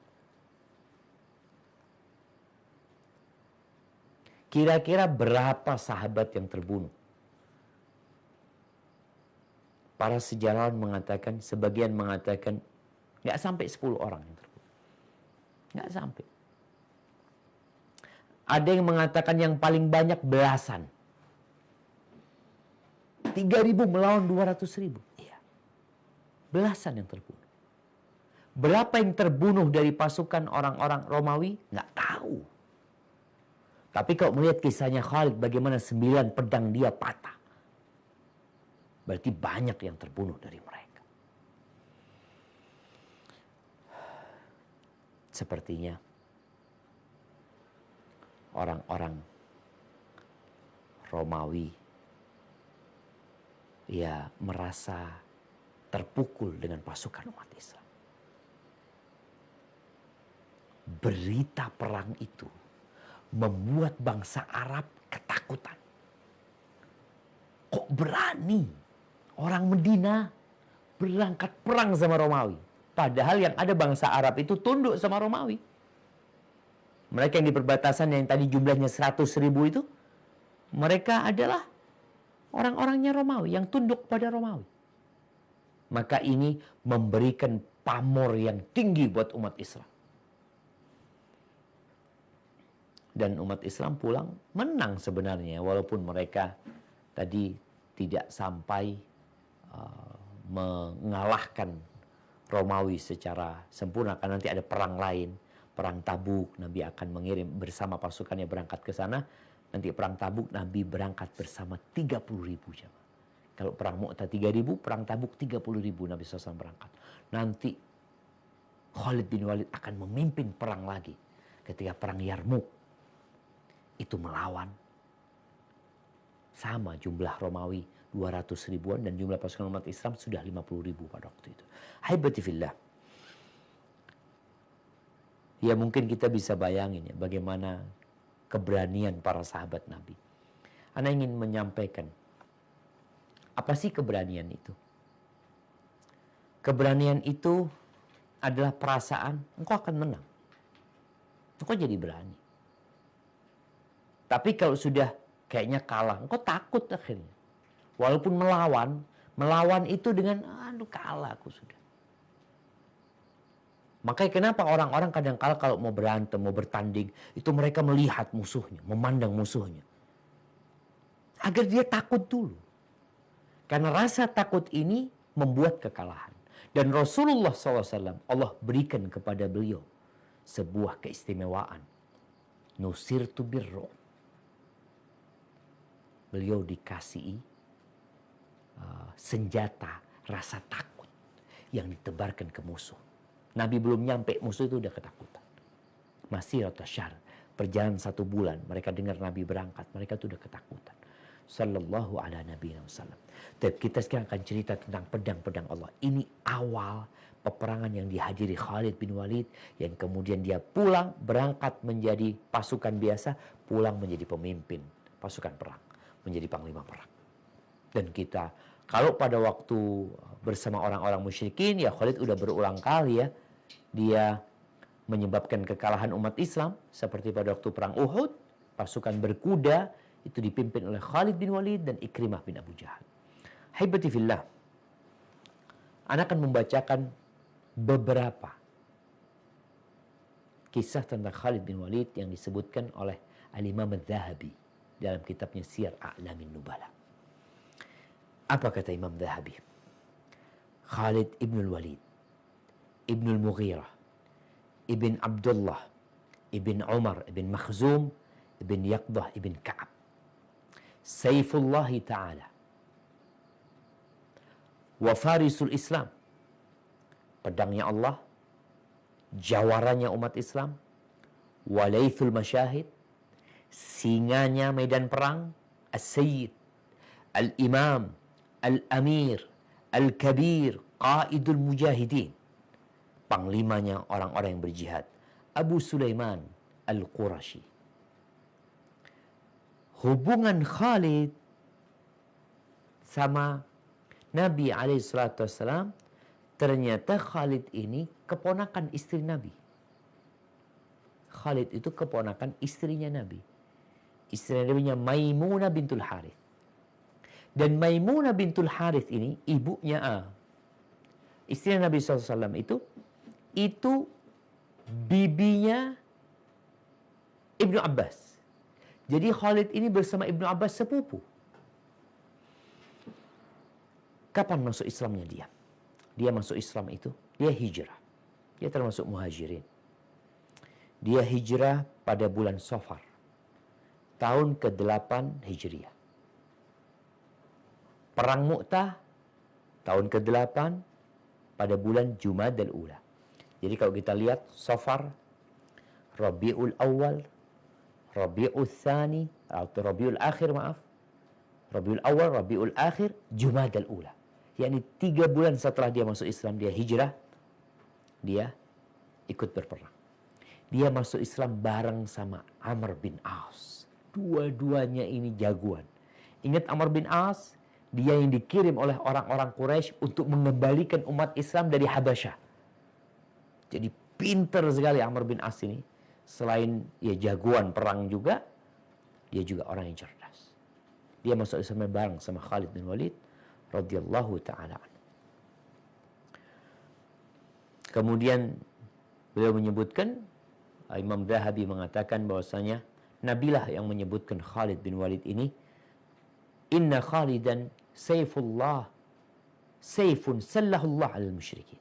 Kira-kira berapa sahabat yang terbunuh? Para sejarawan mengatakan, sebagian mengatakan, nggak sampai 10 orang yang terbunuh. Nggak sampai. Ada yang mengatakan yang paling banyak belasan. 3.000 melawan 200.000. Iya. Belasan yang terbunuh. Berapa yang terbunuh dari pasukan orang-orang Romawi? Nggak tahu. Tapi kalau melihat kisahnya Khalid, bagaimana 9 pedang dia patah. Berarti banyak yang terbunuh dari mereka. Sepertinya orang-orang Romawi ya merasa terpukul dengan pasukan umat Islam. Berita perang itu membuat bangsa Arab ketakutan. Kok berani orang Medina berangkat perang sama Romawi? Padahal yang ada bangsa Arab itu tunduk sama Romawi. Mereka yang di perbatasan yang tadi jumlahnya 100.000 itu, mereka adalah orang-orangnya Romawi yang tunduk pada Romawi. Maka ini memberikan pamor yang tinggi buat umat Islam. Dan umat Islam pulang menang sebenarnya, walaupun mereka tadi tidak sampai mengalahkan Romawi secara sempurna, karena nanti ada perang lain, perang Tabuk. Nabi akan mengirim bersama pasukannya berangkat ke sana. Nanti perang Tabuk Nabi berangkat bersama 30.000 jemaah. Kalau perang Mu'tah 3.000, perang Tabuk 30.000 Nabi SAW berangkat. Nanti Khalid bin Walid akan memimpin perang lagi ketika perang Yarmuk. Itu melawan sama jumlah Romawi 200 ribuan dan jumlah pasukan umat Islam sudah 50.000 pada waktu itu. Haibati fillah. Ya mungkin kita bisa bayangin ya bagaimana keberanian para sahabat Nabi. Ana ingin menyampaikan, apa sih keberanian itu? Keberanian itu adalah perasaan engkau akan menang. Engkau jadi berani. Tapi kalau sudah kayaknya kalah, engkau takut akhirnya. Walaupun melawan itu dengan, aduh kalah aku sudah. Makanya kenapa orang-orang kadang kala kalau mau berantem, mau bertanding, itu mereka melihat musuhnya, memandang musuhnya. Agar dia takut dulu. Karena rasa takut ini membuat kekalahan. Dan Rasulullah SAW, Allah berikan kepada beliau sebuah keistimewaan. Nusirtu birru. Beliau dikasihi senjata rasa takut yang ditebarkan ke musuh. Nabi belum nyampe, musuh itu udah ketakutan. Masih syahr, perjalanan 1 bulan, mereka dengar Nabi berangkat, mereka itu udah ketakutan. Sallallahu ala nabiyina wasallam. Dan kita sekarang akan cerita tentang pedang-pedang Allah. Ini awal peperangan yang dihadiri Khalid bin Walid, yang kemudian dia pulang, berangkat menjadi pasukan biasa, pulang menjadi pemimpin pasukan perang, menjadi panglima perang. Dan kita, kalau pada waktu bersama orang-orang musyrikin, ya Khalid udah berulang kali ya, dia menyebabkan kekalahan umat Islam, seperti pada waktu perang Uhud, pasukan berkuda, itu dipimpin oleh Khalid bin Walid dan Ikrimah bin Abu Jahal. Haibati fillah, Ana akan membacakan beberapa kisah tentang Khalid bin Walid yang disebutkan oleh Al-Imam Al-Zahabi dalam kitabnya Siyar A'lamin Nubala. Apa kata Imam Zahabi? Khalid ibn Walid, ibn Mughirah, ibn Abdullah, ibn Umar, ibn Makhzum, ibn Yaqdah, ibn Ka'ab. Saifullah Ta'ala. Wa farisul Islam. Pedangnya Allah. Jawarannya umat Islam. Walaithul masyahid. Singanya medan perang. As-Sayyid. Al-Imam. Al-Amir, Al-Kabir, Qaidul Mujahidin. Panglimanya orang-orang yang berjihad. Abu Sulaiman Al-Qurashi. Hubungan Khalid sama Nabi SAW, ternyata Khalid ini keponakan istri Nabi. Khalid itu keponakan istrinya Nabi. Istri Nabi-nya Maimunah bintul Harith. Dan Maimunah bintul Harith ini ibunya istri Nabi SAW itu bibinya Ibnu Abbas. Jadi Khalid ini bersama Ibnu Abbas sepupu. Kapan masuk Islamnya dia? Dia masuk Islam itu, dia hijrah. Dia termasuk muhajirin. Dia hijrah pada bulan Safar, tahun ke-8 Hijriah. Perang Mu'tah tahun ke-8 pada bulan Jumadal Ula. Jadi kalau kita lihat Safar, Rabiul Awal, Rabiul Tsani, atau Rabiul Akhir, maaf. Rabiul Awal, Rabiul Akhir, Jumadal Ula. yakni 3 bulan setelah dia masuk Islam, dia hijrah, dia ikut berperang. Dia masuk Islam bareng sama Amr bin As. Dua-duanya ini jagoan. Ingat Amr bin As, dia yang dikirim oleh orang-orang Quraisy untuk mengembalikan umat Islam dari Habasyah. Jadi pinter sekali Amr bin As ini. Selain ya jagoan perang juga, dia juga orang yang cerdas. Dia masuk Islam bareng sama Khalid bin Walid radhiyallahu taala. Kemudian beliau menyebutkan, Imam Zahabi mengatakan bahwasanya Nabilah yang menyebutkan Khalid bin Walid ini, inna Khalidan sayfullah, sayfun sallahullah alal musyrikin.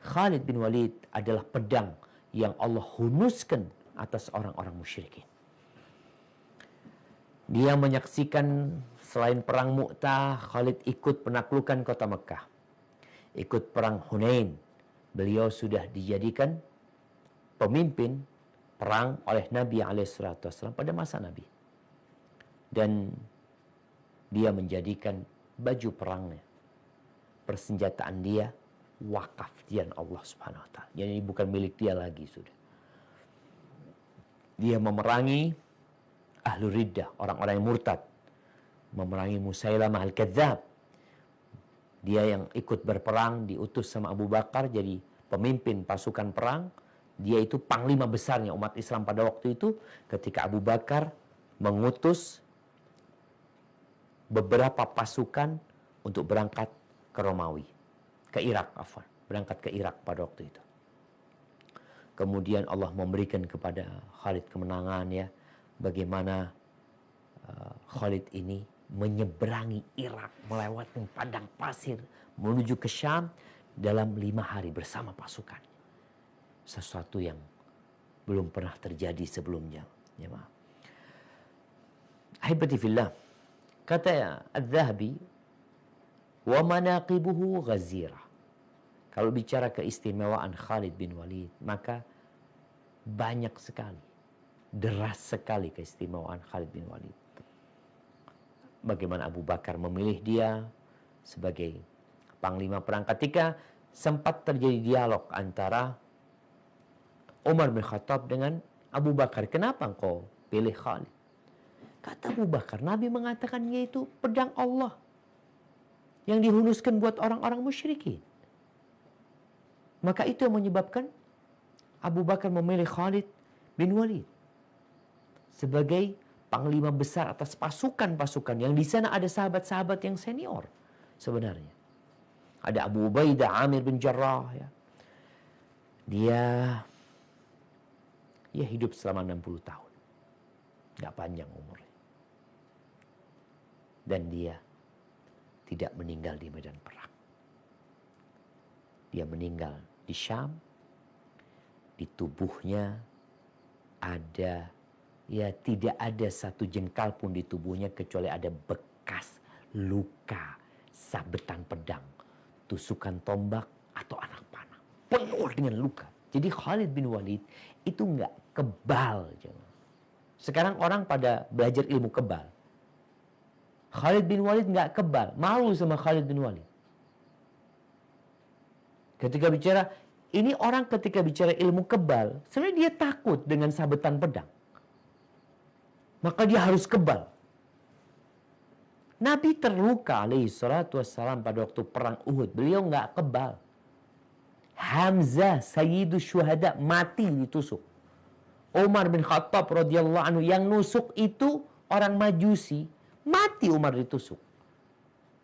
Khalid bin Walid adalah pedang yang Allah hunuskan atas orang-orang musyrikin. Dia menyaksikan selain perang Mu'tah, Khalid ikut penaklukan kota Mekah. Ikut perang Hunain. Beliau sudah dijadikan pemimpin perang oleh Nabi SAW pada masa Nabi. Dan dia menjadikan baju perangnya, persenjataan dia wakaf di Allah Subhanahu wa taala. Jadi bukan milik dia lagi sudah. Dia memerangi Ahlul Riddah, orang-orang yang murtad. Memerangi Musailamah al-Kadzab. Dia yang ikut berperang, diutus sama Abu Bakar jadi pemimpin pasukan perang. Dia itu panglima besarnya umat Islam pada waktu itu ketika Abu Bakar mengutus beberapa pasukan untuk berangkat ke Romawi, ke Irak, berangkat ke Irak pada waktu itu. Kemudian Allah memberikan kepada Khalid kemenangan ya, bagaimana Khalid ini menyeberangi Irak, melewati padang pasir menuju ke Syam dalam 5 hari bersama pasukan. Sesuatu yang belum pernah terjadi sebelumnya. Ya, maaf. Ahibati fillah, kata Al-Zahabi, wa manaqibuhu ghazirah. Kalau bicara keistimewaan Khalid bin Walid, maka banyak sekali, deras sekali keistimewaan Khalid bin Walid. Bagaimana Abu Bakar memilih dia sebagai panglima perang ketika sempat terjadi dialog antara Umar bin Khattab dengan Abu Bakar. Kenapa engkau pilih Khalid? Kata Abu Bakar, Nabi mengatakan yaitu pedang Allah yang dihunuskan buat orang-orang musyrikin. Maka itu yang menyebabkan Abu Bakar memilih Khalid bin Walid sebagai panglima besar atas pasukan-pasukan yang di sana ada sahabat-sahabat yang senior sebenarnya. Ada Abu Ubaidah Amir bin Jarrah ya. Dia hidup selama 60 tahun. Gak panjang umurnya. Dan dia tidak meninggal di medan perang. Dia meninggal di Syam. Di tubuhnya tidak ada satu jengkal pun di tubuhnya kecuali ada bekas luka sabetan pedang, tusukan tombak atau anak panah. Penuh dengan luka. Jadi Khalid bin Walid itu nggak kebal. Sekarang orang pada belajar ilmu kebal. Khalid bin Walid nggak kebal. Malu sama Khalid bin Walid. Ketika bicara, ini orang ketika bicara ilmu kebal, sebenarnya dia takut dengan sabetan pedang. Maka dia harus kebal. Nabi terluka alaihi salatu wassalam pada waktu perang Uhud. Beliau nggak kebal. Hamzah Sayyidus Syuhada mati ditusuk. Umar bin Khattab radhiyallahu anhu yang nusuk itu orang Majusi, mati Umar ditusuk.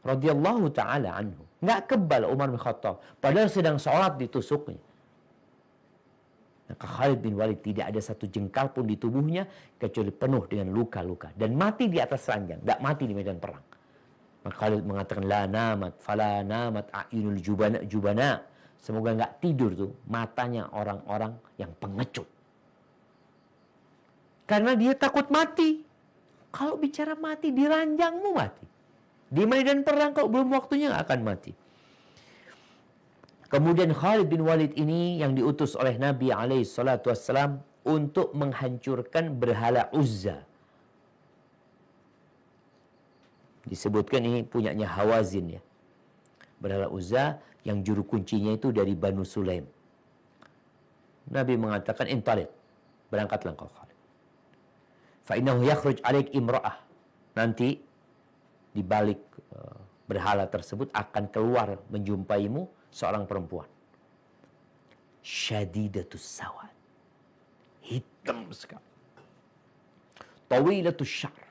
Radhiyallahu taala anhu. Nggak kebal Umar bin Khattab, padahal sedang sholat ditusuknya. Maka Khalid bin Walid tidak ada satu jengkal pun di tubuhnya kecuali penuh dengan luka-luka dan mati di atas ranjang, nggak mati di medan perang. Maka Khalid mengatakan la namat fala namat a'yunul jubana. Semoga nggak tidur tuh matanya orang-orang yang pengecut. Karena dia takut mati. Kalau bicara mati di ranjangmu mati. Di medan perang kalau belum waktunya nggak akan mati. Kemudian Khalid bin Walid ini yang diutus oleh Nabi SAW untuk menghancurkan berhala Uzza. Disebutkan ini punyanya Hawazin ya. Berhala Uzza yang juru kuncinya itu dari Banu Sulaim. Nabi mengatakan, intaliq, berangkatlah engkau Khalid. Fa innahu yakhruj alaik imra'ah. Nanti di balik berhala tersebut akan keluar menjumpaimu seorang perempuan. Syadidatus sawad. Hitam sekali. Tawilatus syar.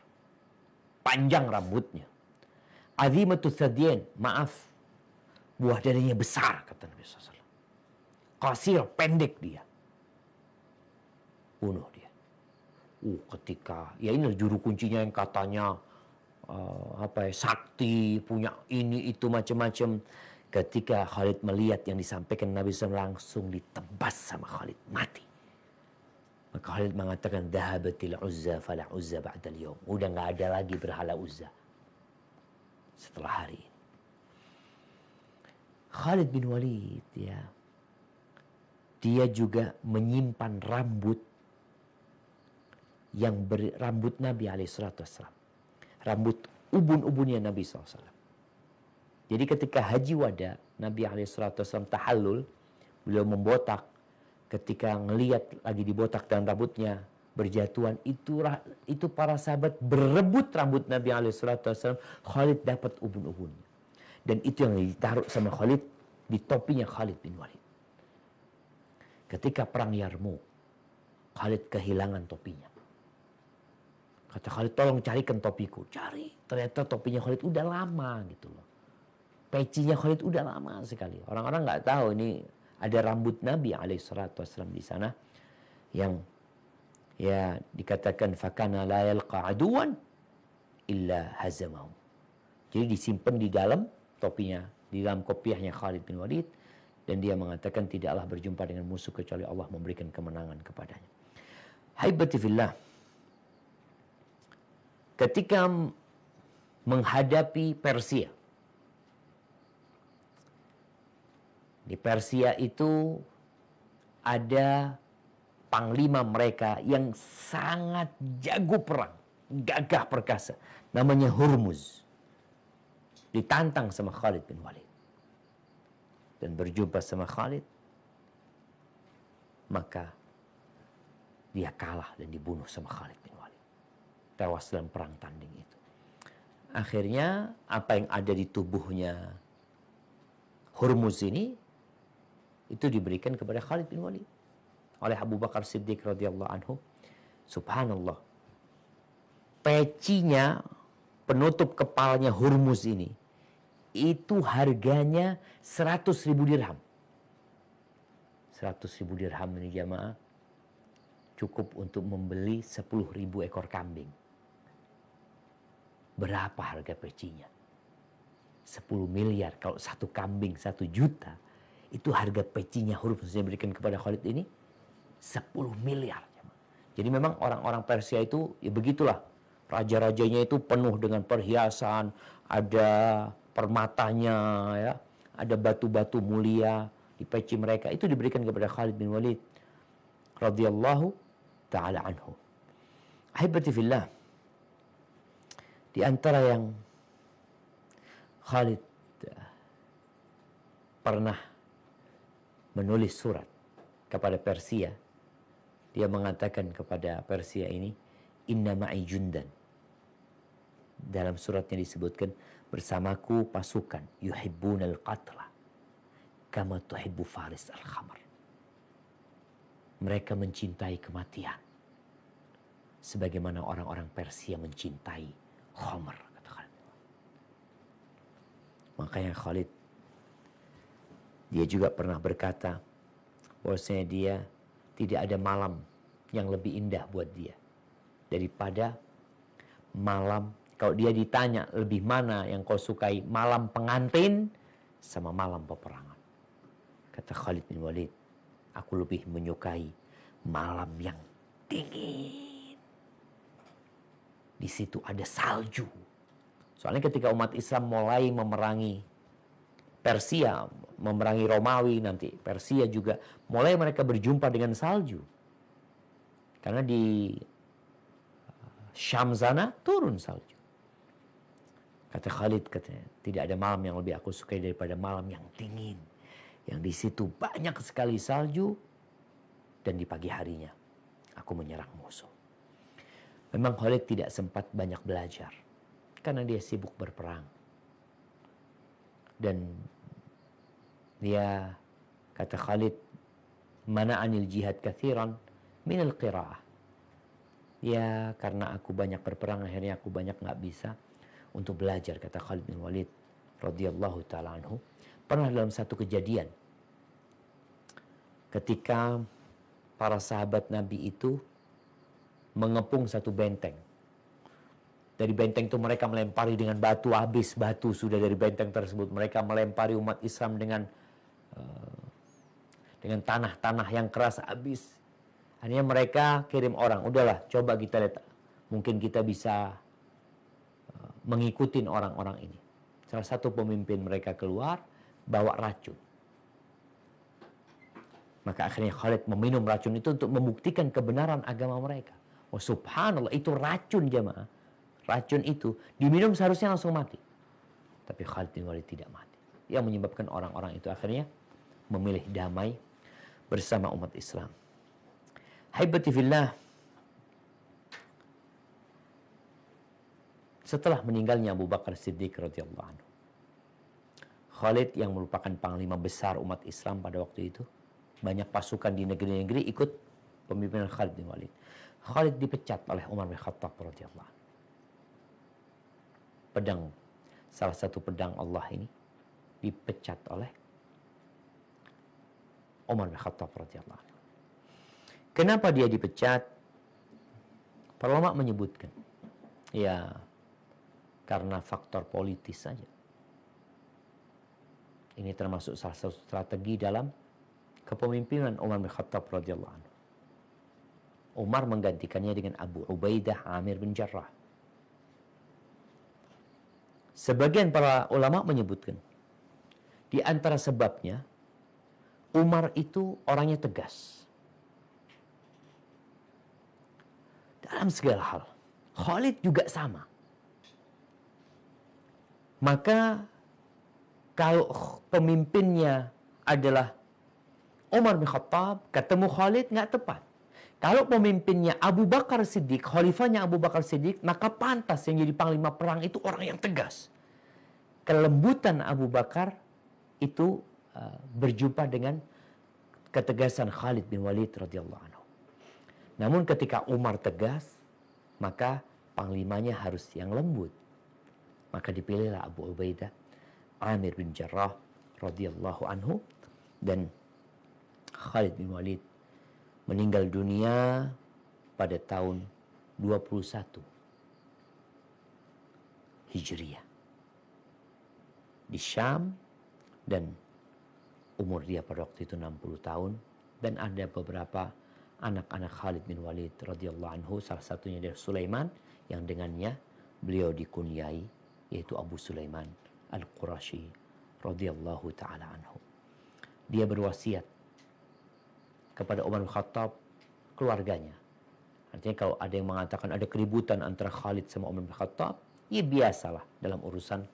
Panjang rambutnya. Azimatus sadyan. Maaf. Buah dadanya besar, kata Nabi SAW. Qasir, pendek dia. Bunuh dia. Ketika, ya ini juru kuncinya yang katanya sakti, punya ini itu macam-macam. Ketika Khalid melihat yang disampaikan Nabi SAW, langsung ditebas sama Khalid, mati. Maka Khalid mengatakan, dhahabatil Uzza fala Uzza ba'dal yawm. Udah nggak ada lagi berhala Uzza setelah hari ini. Khalid bin Walid, ya, dia juga menyimpan rambut yang rambut Nabi SAW. Rambut ubun-ubunnya Nabi SAW. Jadi ketika haji wada, Nabi SAW tahallul, beliau membotak. Ketika ngelihat lagi dibotak dan rambutnya berjatuhan, itu para sahabat berebut rambut Nabi SAW. Khalid dapat ubun-ubunnya. Dan itu yang ditaruh sama Khalid di topinya Khalid bin Walid. Ketika perang Yarmouk, Khalid kehilangan topinya. Kata Khalid, tolong carikan topiku. Cari. Ternyata topinya Khalid udah lama gitu loh. Pecinya Khalid udah lama sekali. Orang-orang nggak tahu ini ada rambut Nabi SAW di sana yang ya dikatakan fakana la yalqa aduwan illa hazamahu. Jadi disimpan di dalam topinya, di dalam kopiahnya Khalid bin Walid, dan dia mengatakan tidaklah berjumpa dengan musuh kecuali Allah memberikan kemenangan kepadanya. Haibati fillah. Ketika menghadapi Persia, di Persia itu ada panglima mereka yang sangat jago perang, gagah perkasa. Namanya Hurmuz. Ditantang sama Khalid bin Walid. Dan berjumpa sama Khalid. Maka dia kalah dan dibunuh sama Khalid bin Walid. Tewas dalam perang tanding itu. Akhirnya apa yang ada di tubuhnya Hurmuz ini itu diberikan kepada Khalid bin Walid oleh Abu Bakar Siddiq radhiyallahu anhu. Subhanallah. Pecinya, penutup kepalanya Hurmuz ini, itu harganya 100.000 dirham. 100.000 dirham ini jamaah cukup untuk membeli 10.000 ekor kambing. Berapa harga pecinya? 10 miliar. Kalau satu kambing 1 juta, itu harga pecinya Hurmuz yang diberikan kepada Khalid ini 10 miliar. Jadi memang orang-orang Persia itu ya begitulah. Raja-rajanya itu penuh dengan perhiasan, ada permatanya, ya, ada batu-batu mulia di peci mereka. Itu diberikan kepada Khalid bin Walid radhiyallahu ta'ala anhu. Ahibati fillah. Di antara yang Khalid pernah menulis surat kepada Persia. Dia mengatakan kepada Persia ini, inna ma'i jundan. Dalam suratnya disebutkan, bersamaku pasukan yuhibbunal qatla kama tuhibbu faris al-khamar. Mereka mencintai kematian sebagaimana orang-orang Persia mencintai khamar, kata Khalid. Makanya Khalid dia juga pernah berkata bahwasanya dia tidak ada malam yang lebih indah buat dia daripada malam. Kalau dia ditanya lebih mana yang kau sukai, malam pengantin sama malam peperangan, kata Khalid bin Walid, aku lebih menyukai malam yang dingin. Di situ ada salju. Soalnya ketika umat Islam mulai memerangi Persia, memerangi Romawi, nanti Persia juga mulai mereka berjumpa dengan salju. Karena di Syam sana turun salju. Kata Khalid, katanya, tidak ada malam yang lebih aku sukai daripada malam yang dingin. Yang di situ banyak sekali salju. Dan di pagi harinya aku menyerang musuh. Memang Khalid tidak sempat banyak belajar. Karena dia sibuk berperang. Dan dia, kata Khalid, mana'anil jihad kathiran minal qira'ah. Ya karena aku banyak berperang, akhirnya aku banyak gak bisa untuk belajar, kata Khalid bin Walid radhiyallahu ta'ala anhu. Pernah dalam satu kejadian, ketika para sahabat Nabi itu mengepung satu benteng. Dari benteng itu mereka melempari dengan batu, habis batu sudah dari benteng tersebut. Mereka melempari umat Islam dengan tanah-tanah yang keras, habis. Akhirnya mereka kirim orang, udahlah coba kita lihat, mungkin kita bisa mengikuti orang-orang ini. Salah satu pemimpin mereka keluar bawa racun. Maka akhirnya Khalid meminum racun itu untuk membuktikan kebenaran agama mereka. Oh subhanallah, itu racun jemaah. Racun itu diminum seharusnya langsung mati. Tapi Khalid bin Walid tidak mati. Yang menyebabkan orang-orang itu akhirnya memilih damai bersama umat Islam. Haibati fillah. Setelah meninggalnya Abu Bakar Siddiq radhiyallahu anhu, Khalid yang merupakan panglima besar umat Islam pada waktu itu, banyak pasukan di negeri-negeri ikut pemimpinan Khalid bin Walid. Khalid dipecat oleh Umar bin Khattab radhiyallahu anhu. Pedang, salah satu pedang Allah ini dipecat oleh Umar bin Khattab radhiyallahu anhu. Kenapa dia dipecat? Para ulama menyebutkan, ya karena faktor politis saja. Ini termasuk salah satu strategi dalam kepemimpinan Umar bin Khattab radhiyallahu anhu. Umar menggantikannya dengan Abu Ubaidah Amir bin Jarrah. Sebagian para ulama menyebutkan, di antara sebabnya, Umar itu orangnya tegas. Dalam segala hal. Khalid juga sama. Maka kalau pemimpinnya adalah Umar bin Khattab, ketemu Khalid nggak tepat. Kalau pemimpinnya Abu Bakar Siddiq, khalifahnya Abu Bakar Siddiq, maka pantas yang jadi panglima perang itu orang yang tegas. Kelembutan Abu Bakar itu berjumpa dengan ketegasan Khalid bin Walid radhiyallahu anhu. Namun ketika Umar tegas, maka panglimanya harus yang lembut. Maka dipilihlah Abu Ubaidah Amir bin Jarrah radhiyallahu anhu, dan Khalid bin Walid meninggal dunia pada tahun 21 Hijriah di Syam, dan umur dia pada waktu itu 60 tahun. Dan ada beberapa anak-anak Khalid bin Walid radhiyallahu anhu, salah satunya dari Sulaiman, yang dengannya beliau dikunyai, yaitu Abu Sulaiman Al-Qurashi radhiyallahu ta'ala anhu. Dia berwasiat kepada Umar bin Khattab, keluarganya. Artinya kalau ada yang mengatakan ada keributan antara Khalid sama Umar bin Khattab, ya biasalah dalam urusan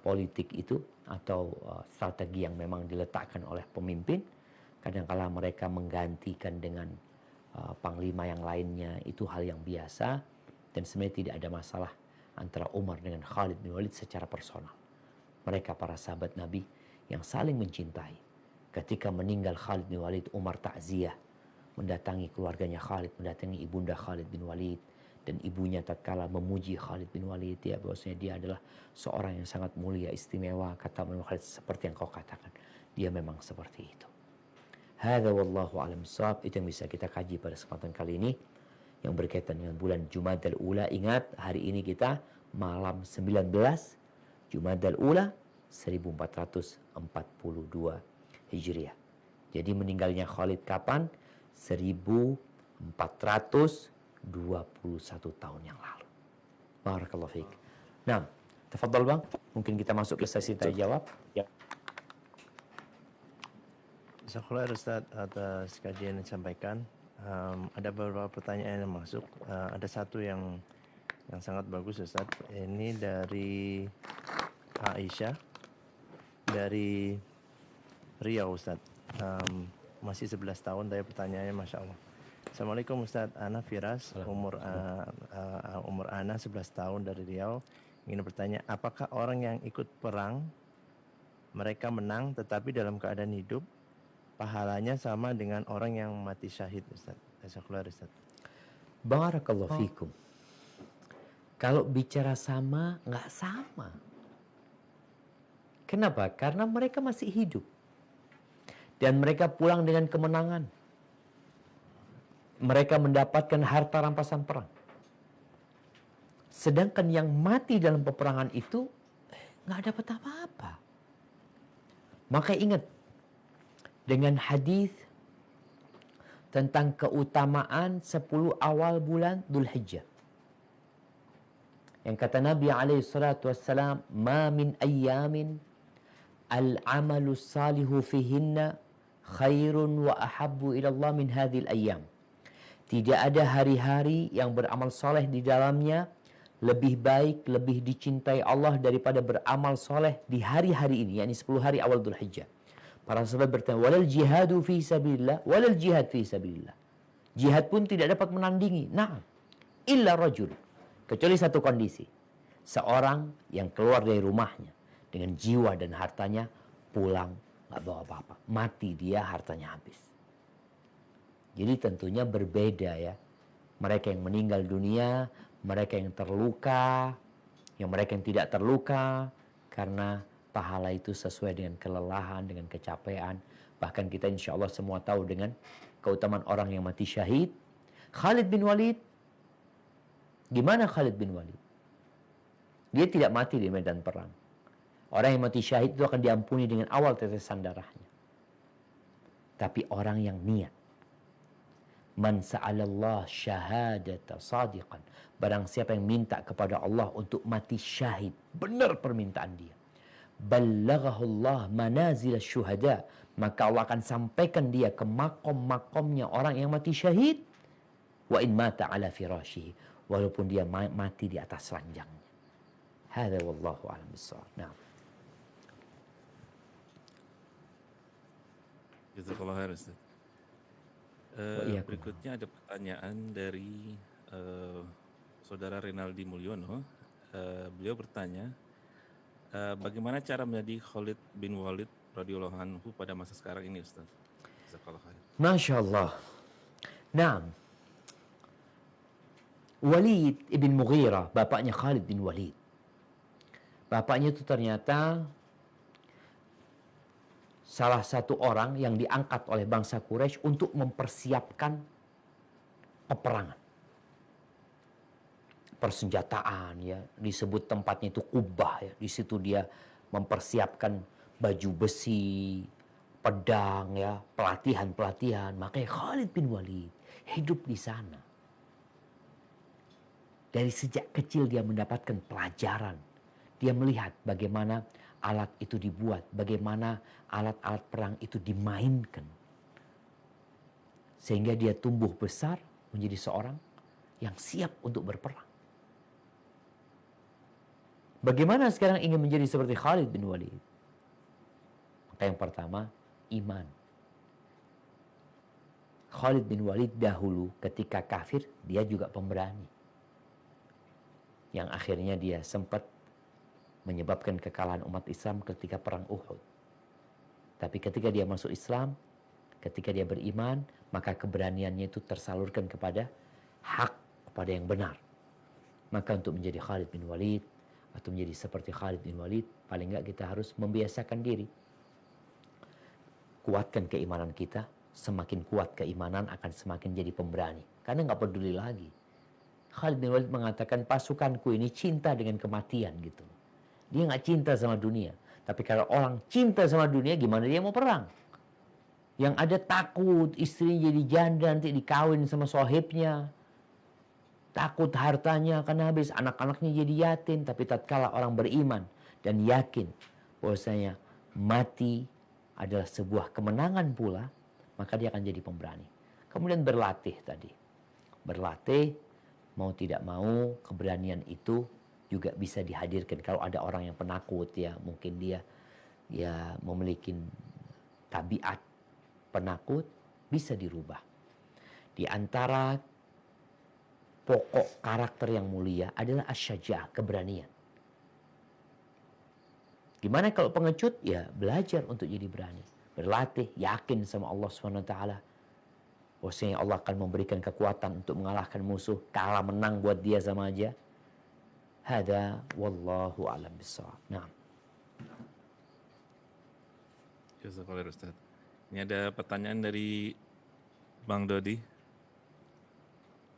politik itu, atau strategi yang memang diletakkan oleh pemimpin. Kadang-kala mereka menggantikan dengan panglima yang lainnya, itu hal yang biasa. Dan sebenarnya tidak ada masalah antara Umar dengan Khalid bin Walid secara personal. Mereka para sahabat Nabi yang saling mencintai. Ketika meninggal Khalid bin Walid, Umar takziah, mendatangi keluarganya Khalid, mendatangi ibunda Khalid bin Walid, dan ibunya tatkala memuji Khalid bin Walid, ya bahwasanya dia adalah seorang yang sangat mulia, istimewa. Kata Khalid, seperti yang kau katakan, dia memang seperti itu. Hadza wallahu a'lam bissawab. Itu yang bisa kita kaji pada kesempatan kali ini yang berkaitan dengan bulan Jumadal Ula. Ingat, hari ini kita malam 19 Jumadal Ula 1442 Hijriah. Jadi meninggalnya Khalid kapan? 1421 tahun yang lalu. Barakallahu fiik. Nah, tafadhal Bang, mungkin kita masuk ke sesi tanya jawab. Ya. Jazakallah Ustaz atas kajian yang disampaikan. Ada beberapa pertanyaan yang masuk. Ada satu yang yang sangat bagus Ustaz. Ini dari Aisyah dari Riau Ustaz. Masih 11 tahun tapi pertanyaannya Masya Allah. Assalamualaikum Ustaz, Ana Firas, umur Ana 11 tahun dari Riau. Ingin bertanya, apakah orang yang ikut perang mereka menang tetapi dalam keadaan hidup pahalanya sama dengan orang yang mati syahid Ustaz? Jazakallah Ustaz. Barakallahu fikum. Kalau bicara sama, nggak sama. Kenapa? Karena mereka masih hidup. Dan mereka pulang dengan kemenangan. Mereka mendapatkan harta rampasan perang. Sedangkan yang mati dalam peperangan itu nggak dapat apa-apa. Maka ingat dengan hadis tentang keutamaan 10 awal bulan Dzulhijjah. Yang kata Nabi alaihi salatu wassalam, "Ma min ayyamin al-amalu salihu fihinna khairun wa ahabbu ila Allah min hadhil ayyam." Tidak ada hari-hari yang beramal soleh di dalamnya lebih baik, lebih dicintai Allah daripada beramal soleh di hari-hari ini, yakni 10 hari awal Dzulhijjah. Para sahabat bertanya, walal jihadu fi sabilillah, walal jihad fi sabilillah. Jihad pun tidak dapat menandingi. Nah, illa rajul. Kecuali satu kondisi. Seorang yang keluar dari rumahnya dengan jiwa dan hartanya, pulang nggak bawa apa-apa. Mati dia, hartanya habis. Jadi tentunya berbeda ya. Mereka yang meninggal dunia, mereka yang terluka, mereka yang tidak terluka, karena pahala itu sesuai dengan kelelahan, dengan kecapean. Bahkan kita insya Allah semua tahu dengan keutamaan orang yang mati syahid. Khalid bin Walid. Gimana Khalid bin Walid? Dia tidak mati di medan perang. Orang yang mati syahid itu akan diampuni dengan awal tetesan darahnya. Tapi orang yang niat. Man sa'alallah syahadata sadiqan. Barang siapa yang minta kepada Allah untuk mati syahid. Benar permintaan dia. Ballaghahullah manazil syuhada. Maka Allah akan sampaikan dia ke makom-makomnya orang yang mati syahid. Wa in mata ala firashihi. Walaupun dia mati di atas ranjangnya. Hadza wallahu a'lam bissawab. Nah. Jazakallah khair Ustaz. Berikutnya ada pertanyaan dari saudara Renaldi Mulyono. Beliau bertanya, bagaimana cara menjadi Khalid bin Walid radhiyallahu anhu pada masa sekarang ini Ustaz? Jazakallah khair. Masya Allah. Nah, Walid ibn Mughirah, bapaknya Khalid bin Walid. Bapaknya itu ternyata salah satu orang yang diangkat oleh bangsa Quraisy untuk mempersiapkan peperangan. Persenjataan ya, disebut tempatnya itu Kubah ya. Di situ dia mempersiapkan baju besi, pedang ya, pelatihan-pelatihan. Makanya Khalid bin Walid hidup di sana. Dari sejak kecil dia mendapatkan pelajaran. Dia melihat bagaimana alat itu dibuat, bagaimana alat-alat perang itu dimainkan. Sehingga dia tumbuh besar menjadi seorang yang siap untuk berperang. Bagaimana sekarang ingin menjadi seperti Khalid bin Walid? Maka yang pertama, iman. Khalid bin Walid dahulu ketika kafir, dia juga pemberani. Yang akhirnya dia sempat menyebabkan kekalahan umat Islam ketika perang Uhud. Tapi ketika dia masuk Islam, ketika dia beriman, maka keberaniannya itu tersalurkan kepada hak, kepada yang benar. Maka untuk menjadi Khalid bin Walid, atau menjadi seperti Khalid bin Walid, paling enggak kita harus membiasakan diri. Kuatkan keimanan kita, semakin kuat keimanan akan semakin jadi pemberani. Karena nggak peduli lagi. Khalid bin Walid mengatakan pasukanku ini cinta dengan kematian gitu. Dia nggak cinta sama dunia. Tapi kalau orang cinta sama dunia, gimana dia mau perang? Yang ada takut istrinya jadi janda nanti dikawin sama sohibnya. Takut hartanya akan habis, anak-anaknya jadi yatim. Tapi tatkala orang beriman dan yakin bahwasanya mati adalah sebuah kemenangan pula, maka dia akan jadi pemberani. Kemudian berlatih tadi. Berlatih mau tidak mau keberanian itu juga bisa dihadirkan. Kalau ada orang yang penakut ya, mungkin dia ya memiliki tabiat penakut, bisa dirubah. Di antara pokok karakter yang mulia adalah asyaja'ah, keberanian. Gimana kalau pengecut? Ya belajar untuk jadi berani. Berlatih, yakin sama Allah SWT. Bahwasanya Allah akan memberikan kekuatan untuk mengalahkan musuh. Kalah menang buat dia sama aja. Hada wallahu a'lam bissawab. Nah. Jazakallah Ustaz. Ini ada pertanyaan dari Bang Dodi.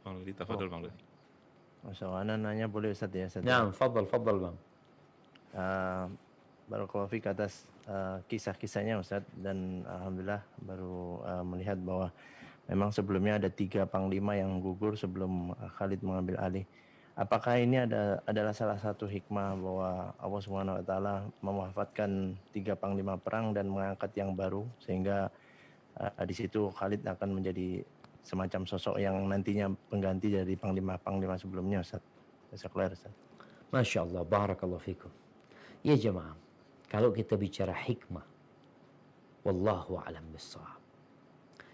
Bang Dodi, tafadhol Bang Dodi. Masya Allah, nanya boleh Ustaz ya Ustaz? Nah, fadal Bang. Barakallahu fiik atas kisah-kisahnya Ustaz, dan alhamdulillah baru melihat bahwa memang sebelumnya ada 3 panglima yang gugur sebelum Khalid mengambil alih. Apakah ini adalah salah satu hikmah bahwa Allah Subhanahu wa taala mewafatkan 3 panglima perang dan mengangkat yang baru, sehingga di situ Khalid akan menjadi semacam sosok yang nantinya pengganti dari panglima-panglima sebelumnya Ustaz. Jazakallah Ustaz. Masya Allah, barakallahu fikum. Ya jemaah, kalau kita bicara hikmah, wallahu a'lam bissawab.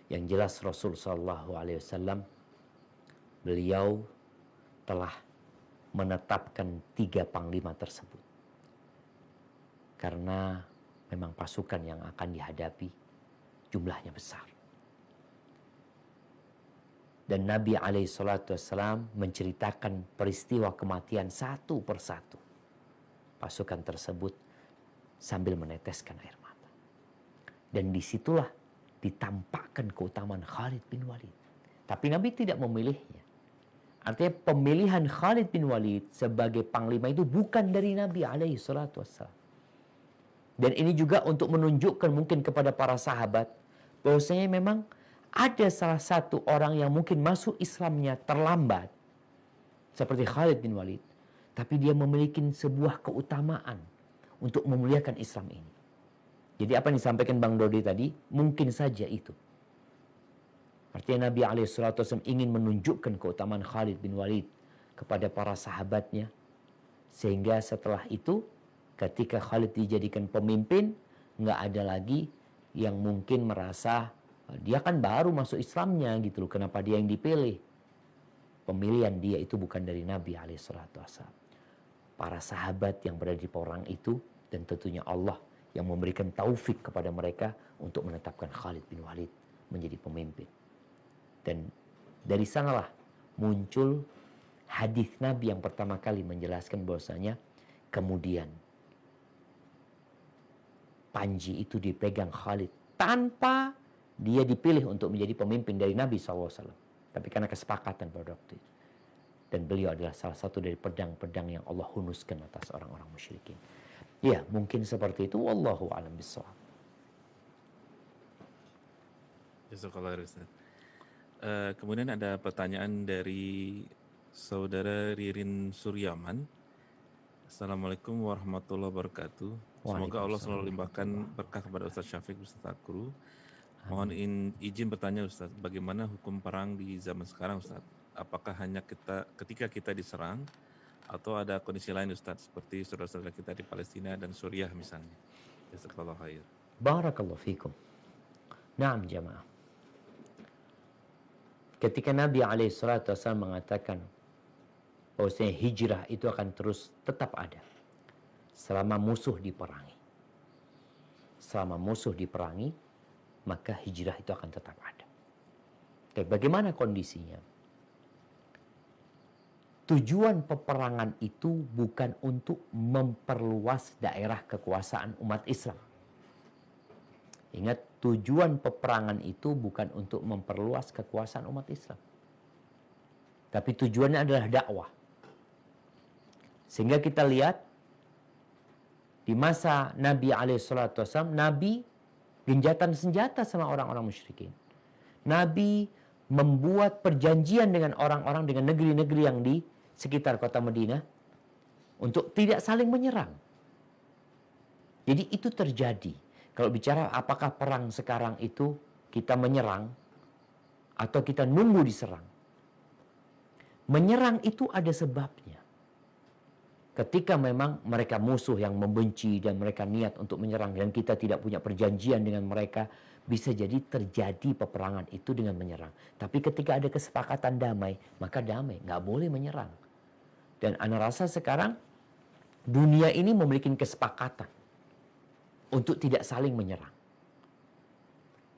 Yang jelas Rasul sallallahu alaihi wasallam beliau telah menetapkan 3 panglima tersebut. Karena memang pasukan yang akan dihadapi jumlahnya besar. Dan Nabi SAW menceritakan peristiwa kematian satu persatu pasukan tersebut sambil meneteskan air mata. Dan disitulah ditampakkan keutamaan Khalid bin Walid. Tapi Nabi tidak memilihnya. Artinya pemilihan Khalid bin Walid sebagai panglima itu bukan dari Nabi SAW. Dan ini juga untuk menunjukkan mungkin kepada para sahabat bahwasanya memang ada salah satu orang yang mungkin masuk Islamnya terlambat seperti Khalid bin Walid, tapi dia memiliki sebuah keutamaan untuk memuliakan Islam ini. Jadi apa yang disampaikan Bang Dodi tadi mungkin saja itu. Artinya Nabi SAW ingin menunjukkan keutamaan Khalid bin Walid kepada para sahabatnya, sehingga setelah itu ketika Khalid dijadikan pemimpin, nggak ada lagi yang mungkin merasa dia kan baru masuk Islamnya gitu loh, kenapa dia yang dipilih. Pemilihan dia itu bukan dari Nabi SAW. Para sahabat yang berada di perang itu, dan tentunya Allah yang memberikan taufik kepada mereka untuk menetapkan Khalid bin Walid menjadi pemimpin. Dan dari sanalah muncul hadis Nabi yang pertama kali menjelaskan bahwasanya kemudian panji itu dipegang Khalid tanpa dia dipilih untuk menjadi pemimpin dari Nabi SAW. Tapi karena kesepakatan pada waktu itu. Dan beliau adalah salah satu dari pedang-pedang yang Allah hunuskan atas orang-orang musyrikin. Ya, mungkin seperti itu. Wallahu a'lam bishawab. Jazakallah Ustaz. Kemudian ada pertanyaan dari saudara Ririn Suryaman. Assalamualaikum warahmatullahi wabarakatuh. Semoga Allah selalu limpahkan berkah kepada Ustaz Syafiq Ustaz Akru. Mohon izin bertanya Ustaz, bagaimana hukum perang di zaman sekarang Ustaz? Apakah hanya ketika kita diserang atau ada kondisi lain Ustaz, seperti saudara-saudara kita di Palestina dan Suriah misalnya? Jazakallahu khair. Barakallahu fikum. Naam jamaah. Ketika Nabi SAW mengatakan bahwasanya hijrah itu akan terus tetap ada selama musuh diperangi. Selama musuh diperangi, maka hijrah itu akan tetap ada. Oke, bagaimana kondisinya? Tujuan peperangan itu bukan untuk memperluas daerah kekuasaan umat Islam. Ingat, tujuan peperangan itu bukan untuk memperluas kekuasaan umat Islam. Tapi tujuannya adalah dakwah. Sehingga kita lihat di masa Nabi SAW, Nabi genjatan senjata sama orang-orang musyrikin. Nabi membuat perjanjian dengan orang-orang, dengan negeri-negeri yang di sekitar kota Madinah untuk tidak saling menyerang. Jadi itu terjadi. Kalau bicara apakah perang sekarang itu kita menyerang atau kita nunggu diserang. Menyerang itu ada sebabnya. Ketika memang mereka musuh yang membenci dan mereka niat untuk menyerang dan kita tidak punya perjanjian dengan mereka, bisa jadi terjadi peperangan itu dengan menyerang. Tapi ketika ada kesepakatan damai, maka damai, nggak boleh menyerang. Dan ana rasa sekarang dunia ini memiliki kesepakatan untuk tidak saling menyerang.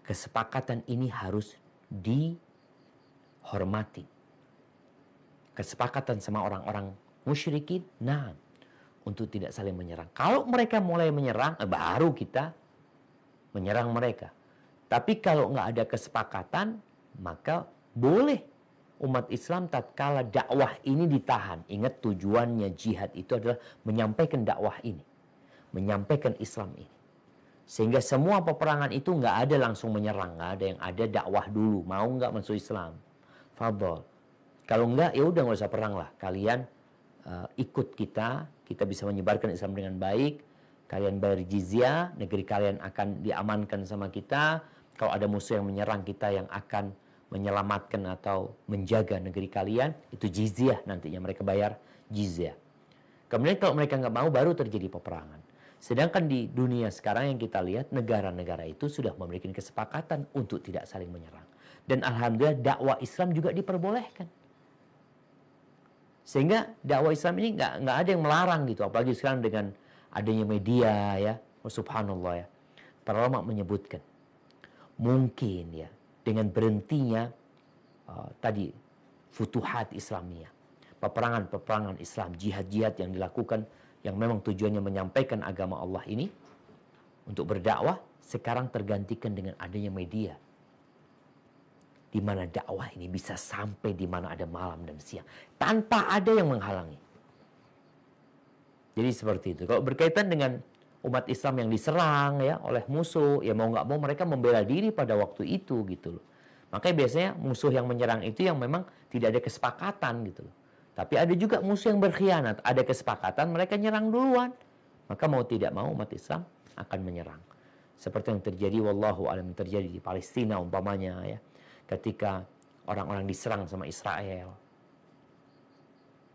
Kesepakatan ini harus dihormati. Kesepakatan sama orang-orang musyrikin, nah, untuk tidak saling menyerang. Kalau mereka mulai menyerang, baru kita menyerang mereka. Tapi kalau nggak ada kesepakatan, maka boleh umat Islam tatkala dakwah ini ditahan. Ingat tujuannya jihad itu adalah menyampaikan dakwah ini. Menyampaikan Islam ini. Sehingga semua peperangan itu nggak ada langsung menyerang, nggak ada, yang ada dakwah dulu. Mau nggak masuk Islam? Fadol. Kalau nggak, ya udah nggak usah perang lah. Kalian ikut kita bisa menyebarkan Islam dengan baik. Kalian bayar jizyah, negeri kalian akan diamankan sama kita. Kalau ada musuh yang menyerang kita yang akan menyelamatkan atau menjaga negeri kalian, itu jizyah nantinya mereka bayar jizyah. Kemudian kalau mereka nggak mau, baru terjadi peperangan. Sedangkan di dunia sekarang yang kita lihat, negara-negara itu sudah memiliki kesepakatan untuk tidak saling menyerang. Dan alhamdulillah dakwah Islam juga diperbolehkan. Sehingga dakwah Islam ini nggak ada yang melarang gitu. Apalagi sekarang dengan adanya media ya. Subhanallah ya. Para ulama menyebutkan. Mungkin ya dengan berhentinya tadi futuhat Islamiyah. Peperangan-peperangan Islam, jihad-jihad yang dilakukan yang memang tujuannya menyampaikan agama Allah ini untuk berdakwah, sekarang tergantikan dengan adanya media. Di mana dakwah ini bisa sampai di mana ada malam dan siang. Tanpa ada yang menghalangi. Jadi seperti itu. Kalau berkaitan dengan umat Islam yang diserang ya oleh musuh, ya mau nggak mau mereka membela diri pada waktu itu gitu loh. Makanya biasanya musuh yang menyerang itu yang memang tidak ada kesepakatan gitu loh. Tapi ada juga musuh yang berkhianat. Ada kesepakatan, mereka nyerang duluan. Maka mau tidak mau umat Islam akan menyerang. Seperti yang terjadi, wallahu alam, terjadi di Palestina umpamanya ya. Ketika orang-orang diserang sama Israel.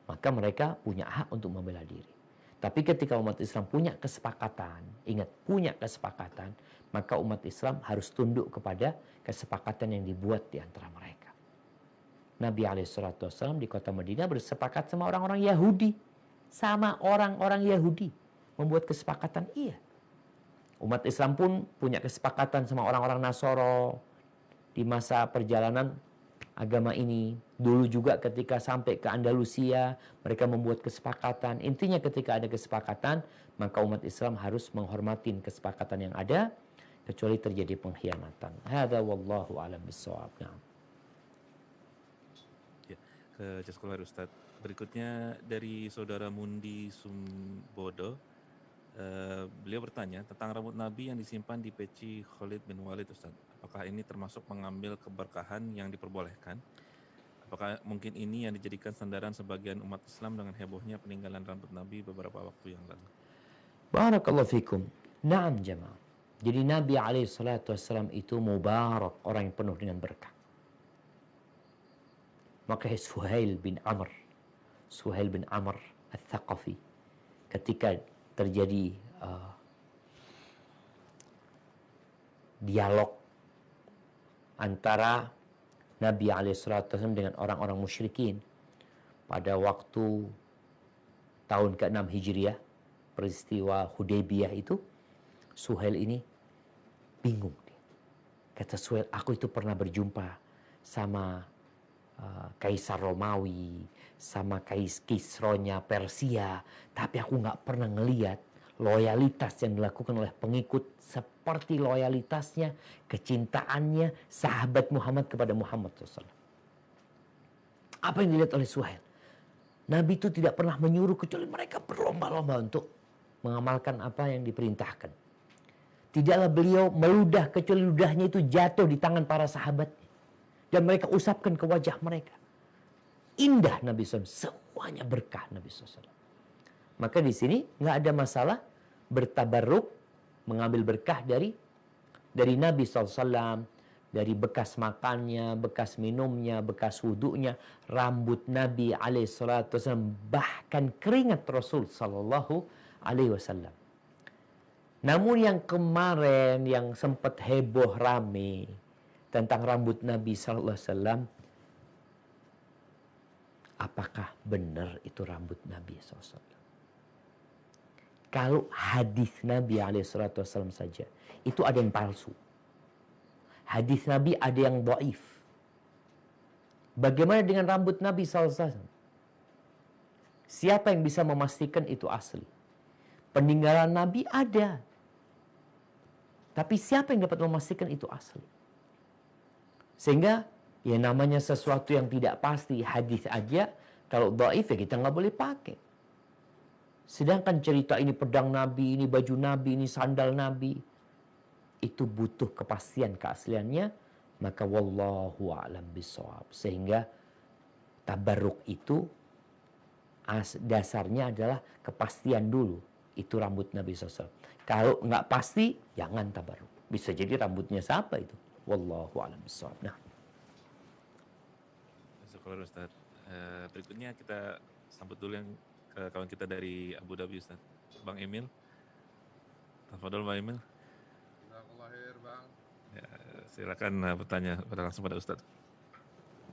Maka mereka punya hak untuk membela diri. Tapi ketika umat Islam punya kesepakatan, ingat punya kesepakatan, maka umat Islam harus tunduk kepada kesepakatan yang dibuat di antara mereka. Nabi SAW di kota Madinah bersepakat sama orang-orang Yahudi. Sama orang-orang Yahudi. Membuat kesepakatan, iya. Umat Islam pun punya kesepakatan sama orang-orang Nasoro. Di masa perjalanan agama ini. Dulu juga ketika sampai ke Andalusia, mereka membuat kesepakatan. Intinya ketika ada kesepakatan, maka umat Islam harus menghormati kesepakatan yang ada. Kecuali terjadi pengkhianatan. Hadza wallahu a'lam bissawab. Ke Jazakallah Ustaz. Berikutnya dari saudara Mundi Sumbodo. Beliau bertanya tentang rambut Nabi yang disimpan di peci Khalid bin Walid, Ustaz. Apakah ini termasuk mengambil keberkahan yang diperbolehkan? Apakah mungkin ini yang dijadikan sandaran sebagian umat Islam dengan hebohnya peninggalan rambut Nabi beberapa waktu yang lalu? Barakallahu fikum. Naam jamaah. Jadi Nabi SAW itu mubarak, orang yang penuh dengan berkah. Maka Suhail bin Amr al-Thaqafi, ketika terjadi dialog antara Nabi SAW dengan orang-orang musyrikin pada waktu tahun ke-6 Hijriah, peristiwa Hudaybiyah itu, Suhail ini bingung. Kata Suhail, aku itu pernah berjumpa sama Kaisar Romawi, sama Kisronya Persia, tapi aku nggak pernah ngeliat loyalitas yang dilakukan oleh pengikut seperti loyalitasnya, kecintaannya sahabat Muhammad kepada Muhammad SAW. Apa yang dilihat oleh Suhail? Nabi itu tidak pernah menyuruh kecuali mereka berlomba-lomba untuk mengamalkan apa yang diperintahkan. Tidaklah beliau meludah kecuali ludahnya itu jatuh di tangan para sahabatnya. Dan mereka usapkan ke wajah mereka. Indah Nabi SAW. Semuanya berkah Nabi SAW. Maka di sini nggak ada masalah bertabarruk, mengambil berkah dari Nabi SAW, dari bekas makannya, bekas minumnya, bekas wudhunya, rambut Nabi SAW, bahkan keringat Rasul Sallallahu Alaihi Wasallam. Namun yang kemarin yang sempat heboh rame tentang rambut Nabi Sallallahu Alaihi Wasallam, apakah benar itu rambut Nabi SAW? Kalau hadis Nabi SAW saja, itu ada yang palsu. Hadis Nabi ada yang dhaif. Bagaimana dengan rambut Nabi SAW? Siapa yang bisa memastikan itu asli? Peninggalan Nabi ada. Tapi siapa yang dapat memastikan itu asli? Sehingga ya namanya sesuatu yang tidak pasti, hadis aja, kalau dhaif ya kita nggak boleh pakai. Sedangkan cerita ini pedang Nabi, ini baju Nabi, ini sandal Nabi, itu butuh kepastian keasliannya, maka wallahu a'lam bishawab. Sehingga tabarruk itu dasarnya adalah kepastian dulu. Itu rambut Nabi SAW. Kalau nggak pasti, jangan tabarruk. Bisa jadi rambutnya siapa itu. Wallahu a'lam bishawab. Nah, Syukur Ustaz. Berikutnya kita sambut dulu yang kawan kita dari Abu Dhabi, Ustaz. Bang Emil. Tafadhol Bang Emil. Lahir Bang. Ya, silakan bertanya langsung pada Ustaz.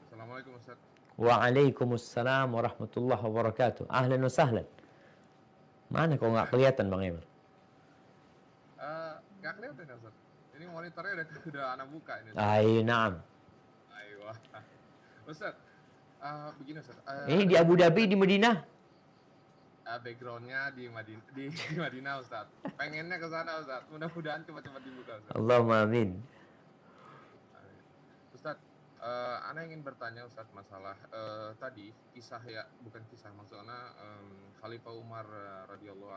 Assalamualaikum Ustaz. waalaikumsalam warahmatullahi wabarakatuh. Ahlan wa sahlan. Mana kok nggak kelihatan Bang Emil? Nggak kelihatan ya Ustaz. Ini monitornya udah anak buka ini. Naam. Ayo. Ustaz, begini Ustaz. Ini di Abu Dhabi, di Madinah. Backgroundnya di Madinah Ustaz. Pengennya ke sana Ustaz. Mudah-mudahan cepat-cepat dibuka Ustaz. Allahumma amin. Ustaz, Ana ingin bertanya Ustaz masalah tadi kisah ya, bukan kisah maksudnya Khalifah Umar radhiyallahu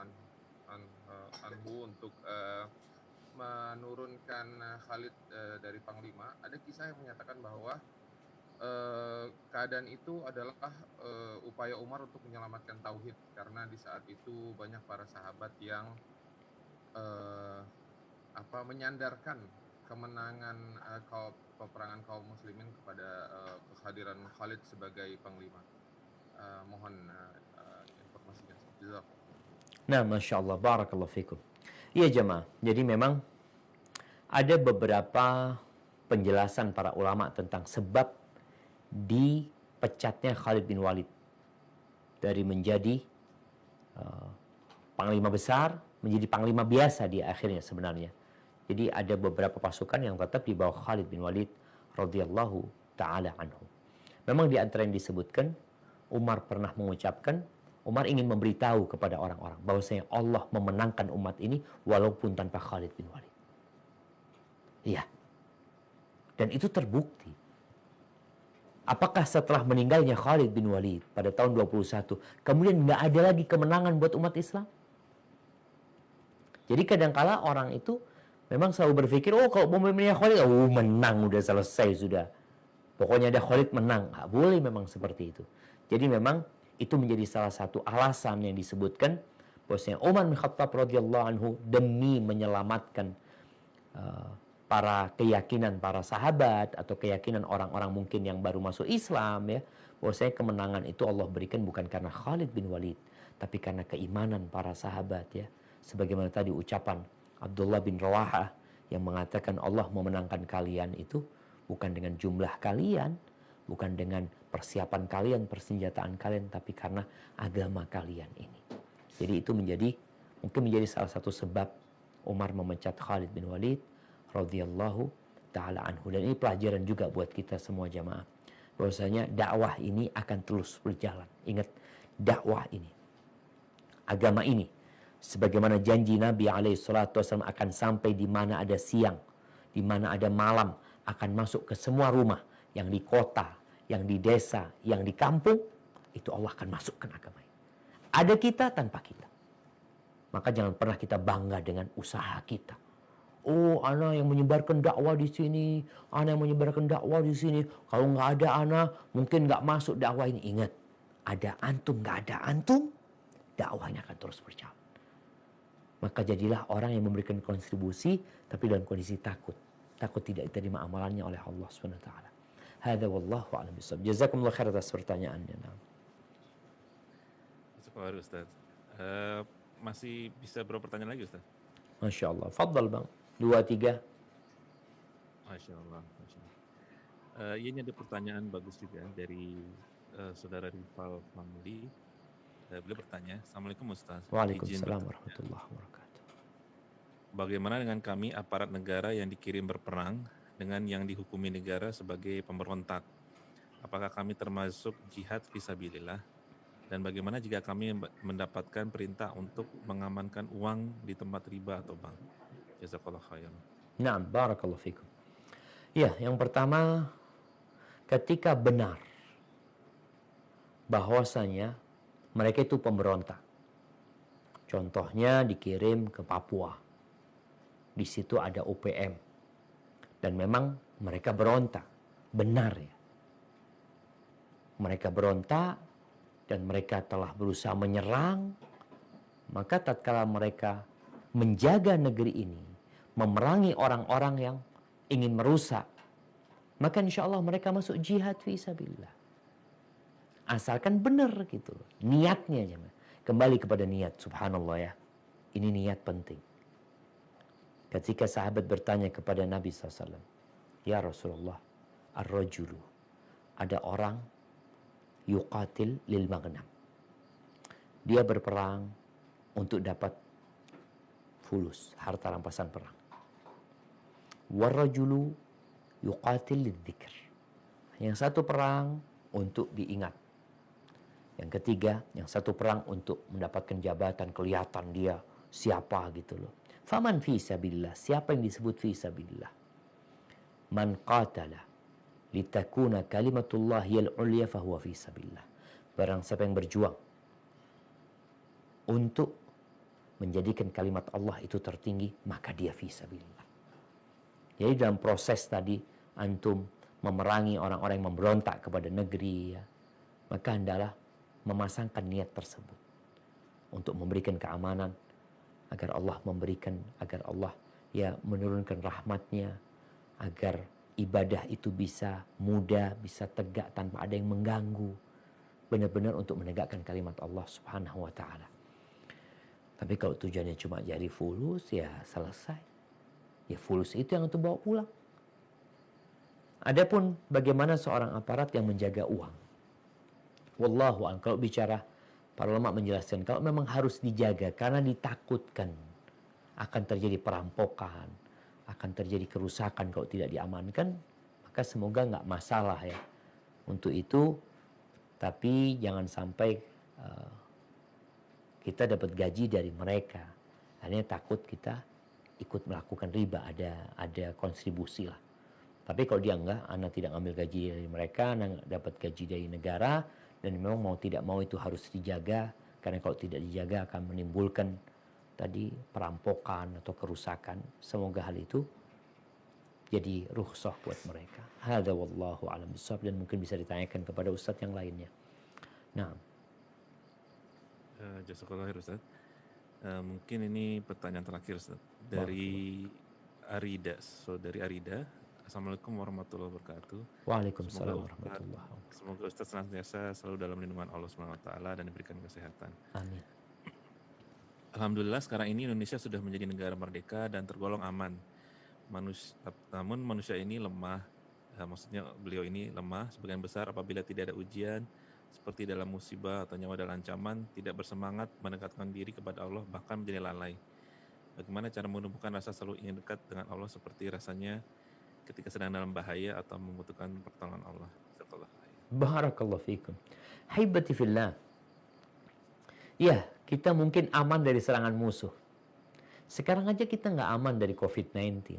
anhu untuk menurunkan Khalid dari Panglima. Ada kisah yang menyatakan bahwa keadaan itu adalah upaya Umar untuk menyelamatkan tauhid, karena di saat itu banyak para sahabat yang menyandarkan kemenangan peperangan kaum muslimin kepada kehadiran Khalid sebagai panglima. Mohon informasinya. Jazakallah. Nah, Masya Allah, barakallahu fikum. Iya jemaah, jadi memang ada beberapa penjelasan para ulama tentang sebab dipecatnya Khalid bin Walid dari menjadi panglima besar menjadi panglima biasa di akhirnya sebenarnya. Jadi ada beberapa pasukan yang tetap di bawah Khalid bin Walid radhiyallahu taala anhu. Memang di antara yang disebutkan, Umar pernah mengucapkan, Umar ingin memberitahu kepada orang-orang bahwasanya Allah memenangkan umat ini walaupun tanpa Khalid bin Walid. Iya. Dan itu terbukti. Apakah setelah meninggalnya Khalid bin Walid pada tahun 21, kemudian nggak ada lagi kemenangan buat umat Islam? Jadi kadangkala orang itu memang selalu berpikir, oh kalau pemimpinnya Khalid, menang, udah selesai sudah. Pokoknya ada Khalid menang. Nggak boleh memang seperti itu. Jadi memang itu menjadi salah satu alasan yang disebutkan bahwasanya Umar bin Khattab radhiyallahu anhu demi menyelamatkan para keyakinan para sahabat atau keyakinan orang-orang mungkin yang baru masuk Islam ya, bahwasanya kemenangan itu Allah berikan bukan karena Khalid bin Walid, tapi karena keimanan para sahabat ya. Sebagaimana tadi ucapan Abdullah bin Rawahah yang mengatakan Allah memenangkan kalian itu bukan dengan jumlah kalian, bukan dengan persiapan kalian, persenjataan kalian, tapi karena agama kalian ini. Jadi itu mungkin menjadi salah satu sebab Umar memecat Khalid bin Walid radhiyallahu taala anhu. Dan ini pelajaran juga buat kita semua jamaah, bahwasanya dakwah ini akan terus berjalan. Ingat, dakwah ini, agama ini, sebagaimana janji Nabi SAW akan sampai di mana ada siang, di mana ada malam, akan masuk ke semua rumah, yang di kota, yang di desa, yang di kampung, itu Allah akan masukkan agama ini. Ada kita tanpa kita. Maka jangan pernah kita bangga dengan usaha kita. Oh, ana yang menyebarkan dakwah di sini, ana yang menyebarkan dakwah di sini. Kalau nggak ada ana, mungkin nggak masuk dakwah ini. Ingat, ada antum, nggak ada antum, dakwahnya akan terus berjalan. Maka jadilah orang yang memberikan kontribusi, tapi dalam kondisi takut. takut tidak diterima amalannya oleh Allah Subhanahu wa taala. Hadza wallahu a'lam bishawab. Jazakumullah khair atas pertanyaannya. Nah. Syukur Ustaz. Masih bisa berapa pertanyaan lagi Ustaz? Masya Allah. Fadal bang. 2, 3. Masya Allah. Masya Allah. Ini ada pertanyaan bagus juga dari saudara Rival Family. Beliau bertanya, Assalamualaikum Ustaz. Waalaikumsalam warahmatullahi wabarakatuh. Bagaimana dengan kami aparat negara yang dikirim berperang dengan yang dihukumi negara sebagai pemberontak? Apakah kami termasuk jihad fisabilillah? Dan bagaimana jika kami mendapatkan perintah untuk mengamankan uang di tempat riba atau bank? Jazakallah khairan. Naam, barakallahu fikum. Ya, yang pertama, ketika benar bahwasanya mereka itu pemberontak. Contohnya dikirim ke Papua. Di situ ada UPM. Dan memang mereka berontak. Benar ya. Mereka berontak dan mereka telah berusaha menyerang. Maka tatkala mereka menjaga negeri ini, memerangi orang-orang yang ingin merusak, maka insya Allah mereka masuk jihad fisabilillah. Asalkan benar gitu. Niatnya jangan. Kembali kepada niat, subhanallah ya. Ini niat penting. Ketika sahabat bertanya kepada Nabi SAW, ya Rasulullah, ar-rajulu, ada orang yuqatil lil maghnam. Dia berperang untuk dapat fulus, harta rampasan perang. Warrajulu yuqatil lidzikr. Yang satu perang untuk diingat. Yang ketiga, yang satu perang untuk mendapatkan jabatan, kelihatan dia siapa gitu loh. Faman fi sabilillah, siapa yang disebut fi sabilillah? Man qatala litakuna kalimatullah hiyal ulya fahuwa fi sabilillah. Barang siapa yang berjuang untuk menjadikan kalimat Allah itu tertinggi, maka dia fi sabilillah. Jadi dalam proses tadi antum memerangi orang-orang yang memberontak kepada negeri ya, maka hendaklah memasangkan niat tersebut untuk memberikan keamanan agar Allah memberikan, agar Allah ya menurunkan rahmatnya, agar ibadah itu bisa mudah, bisa tegak tanpa ada yang mengganggu, benar-benar untuk menegakkan kalimat Allah Subhanahu wa taala. Tapi kalau tujuannya cuma jadi fulus ya selesai. Ya fulus itu yang untuk bawa pulang. Adapun bagaimana seorang aparat yang menjaga uang. Wallahu a'lam. Kalau bicara para ulama menjelaskan kalau memang harus dijaga karena ditakutkan akan terjadi perampokan, akan terjadi kerusakan kalau tidak diamankan, maka semoga nggak masalah ya. Untuk itu, tapi jangan sampai kita dapat gaji dari mereka. Akhirnya takut kita ikut melakukan riba, ada kontribusi lah. Tapi kalau dia enggak, anak tidak ambil gaji dari mereka, anak dapat gaji dari negara, dan memang mau tidak mau itu harus dijaga, karena kalau tidak dijaga akan menimbulkan tadi perampokan atau kerusakan. Semoga hal itu jadi rukhsah buat mereka. Hadza wallahu a'lam bishawab, dan mungkin bisa ditanyakan kepada ustadz yang lainnya. Nah, Jazakallah khair Ustaz. Mungkin ini pertanyaan terakhir Ustaz. Dari Arida, saudari Arida. Assalamualaikum warahmatullahi wabarakatuh. Waalaikumsalam warahmatullahi wabarakatuh. Semoga Ustaz senantiasa selalu dalam lindungan Allah SWT dan diberikan kesehatan. Amin. Alhamdulillah sekarang ini Indonesia sudah menjadi negara merdeka dan tergolong aman. Namun manusia ini lemah, maksudnya beliau ini lemah sebagian besar apabila tidak ada ujian, seperti dalam musibah atau nyawa dalam ancaman, tidak bersemangat mendekatkan diri kepada Allah, bahkan menjadi lalai. Bagaimana cara menumbuhkan rasa selalu ingin dekat dengan Allah seperti rasanya ketika sedang dalam bahaya atau membutuhkan pertolongan Allah? Barakallahu fikum. Haibati fillah. Ya, kita mungkin aman dari serangan musuh. Sekarang aja kita nggak aman dari COVID-19.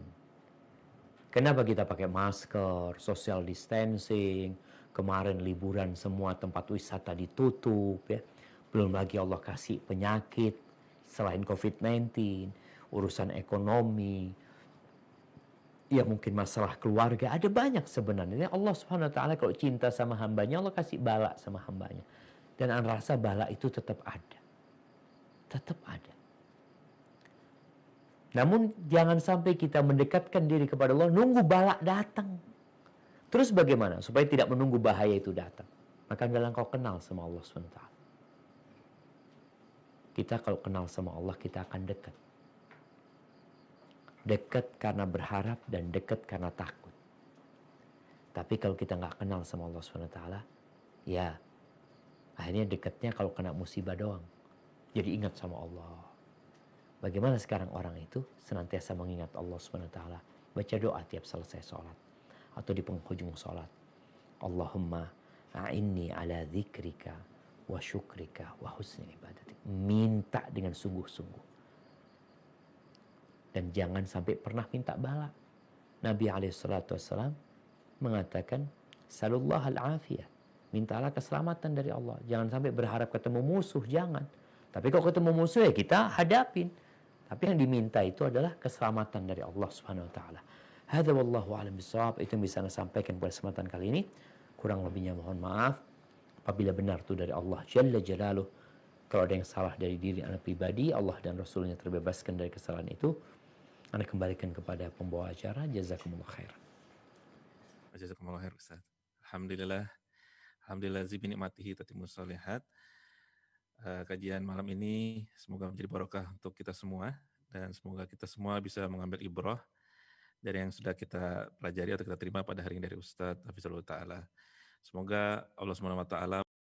Kenapa kita pakai masker, social distancing, kemarin liburan semua tempat wisata ditutup ya. Belum lagi Allah kasih penyakit selain COVID-19, urusan ekonomi, ya mungkin masalah keluarga, ada banyak sebenarnya. Allah Subhanahu wa taala kalau cinta sama hambanya, Allah kasih bala sama hambanya. Dan Anda rasa bala itu tetap ada. Tetap ada. Namun jangan sampai kita mendekatkan diri kepada Allah nunggu bala datang. Terus bagaimana supaya tidak menunggu bahaya itu datang? Maka adalah engkau kenal sama Allah SWT. Kita kalau kenal sama Allah, kita akan dekat. Dekat karena berharap dan dekat karena takut. Tapi kalau kita nggak kenal sama Allah SWT, ya akhirnya dekatnya kalau kena musibah doang. Jadi ingat sama Allah. Bagaimana sekarang orang itu senantiasa mengingat Allah SWT. Baca doa tiap selesai sholat. Atau di penghujung sholat. Allahumma a'inni ala dzikrika wa syukrika wa husni ibadatik. Minta dengan sungguh-sungguh. Dan jangan sampai pernah minta bala. Nabi SAW mengatakan, salullah al-afiyah. Mintalah keselamatan dari Allah. Jangan sampai berharap ketemu musuh, jangan. Tapi kalau ketemu musuh ya kita hadapin. Tapi yang diminta itu adalah keselamatan dari Allah Subhanahu wa taala. Hadza wallahu a'lam bishawab. Itu yang bisa saya sampaikan pada kesempatan kali ini. Kurang lebihnya mohon maaf. Apabila benar itu dari Allah Jalla Jalaluh. Kalau ada yang salah dari diri anda pribadi, Allah dan Rasulnya terbebaskan dari kesalahan itu. Anda kembalikan kepada pembawa acara. Jazakumullah khair. Jazakumullah khair Ustaz. Alhamdulillah. Alhamdulillah zibi nikmatihi tatimmus shalihat. Kajian malam ini semoga menjadi barokah untuk kita semua dan semoga kita semua bisa mengambil ibrah dari yang sudah kita pelajari atau kita terima pada hari ini dari Ustadz Hafizahullah Ta'ala. Semoga Allah SWT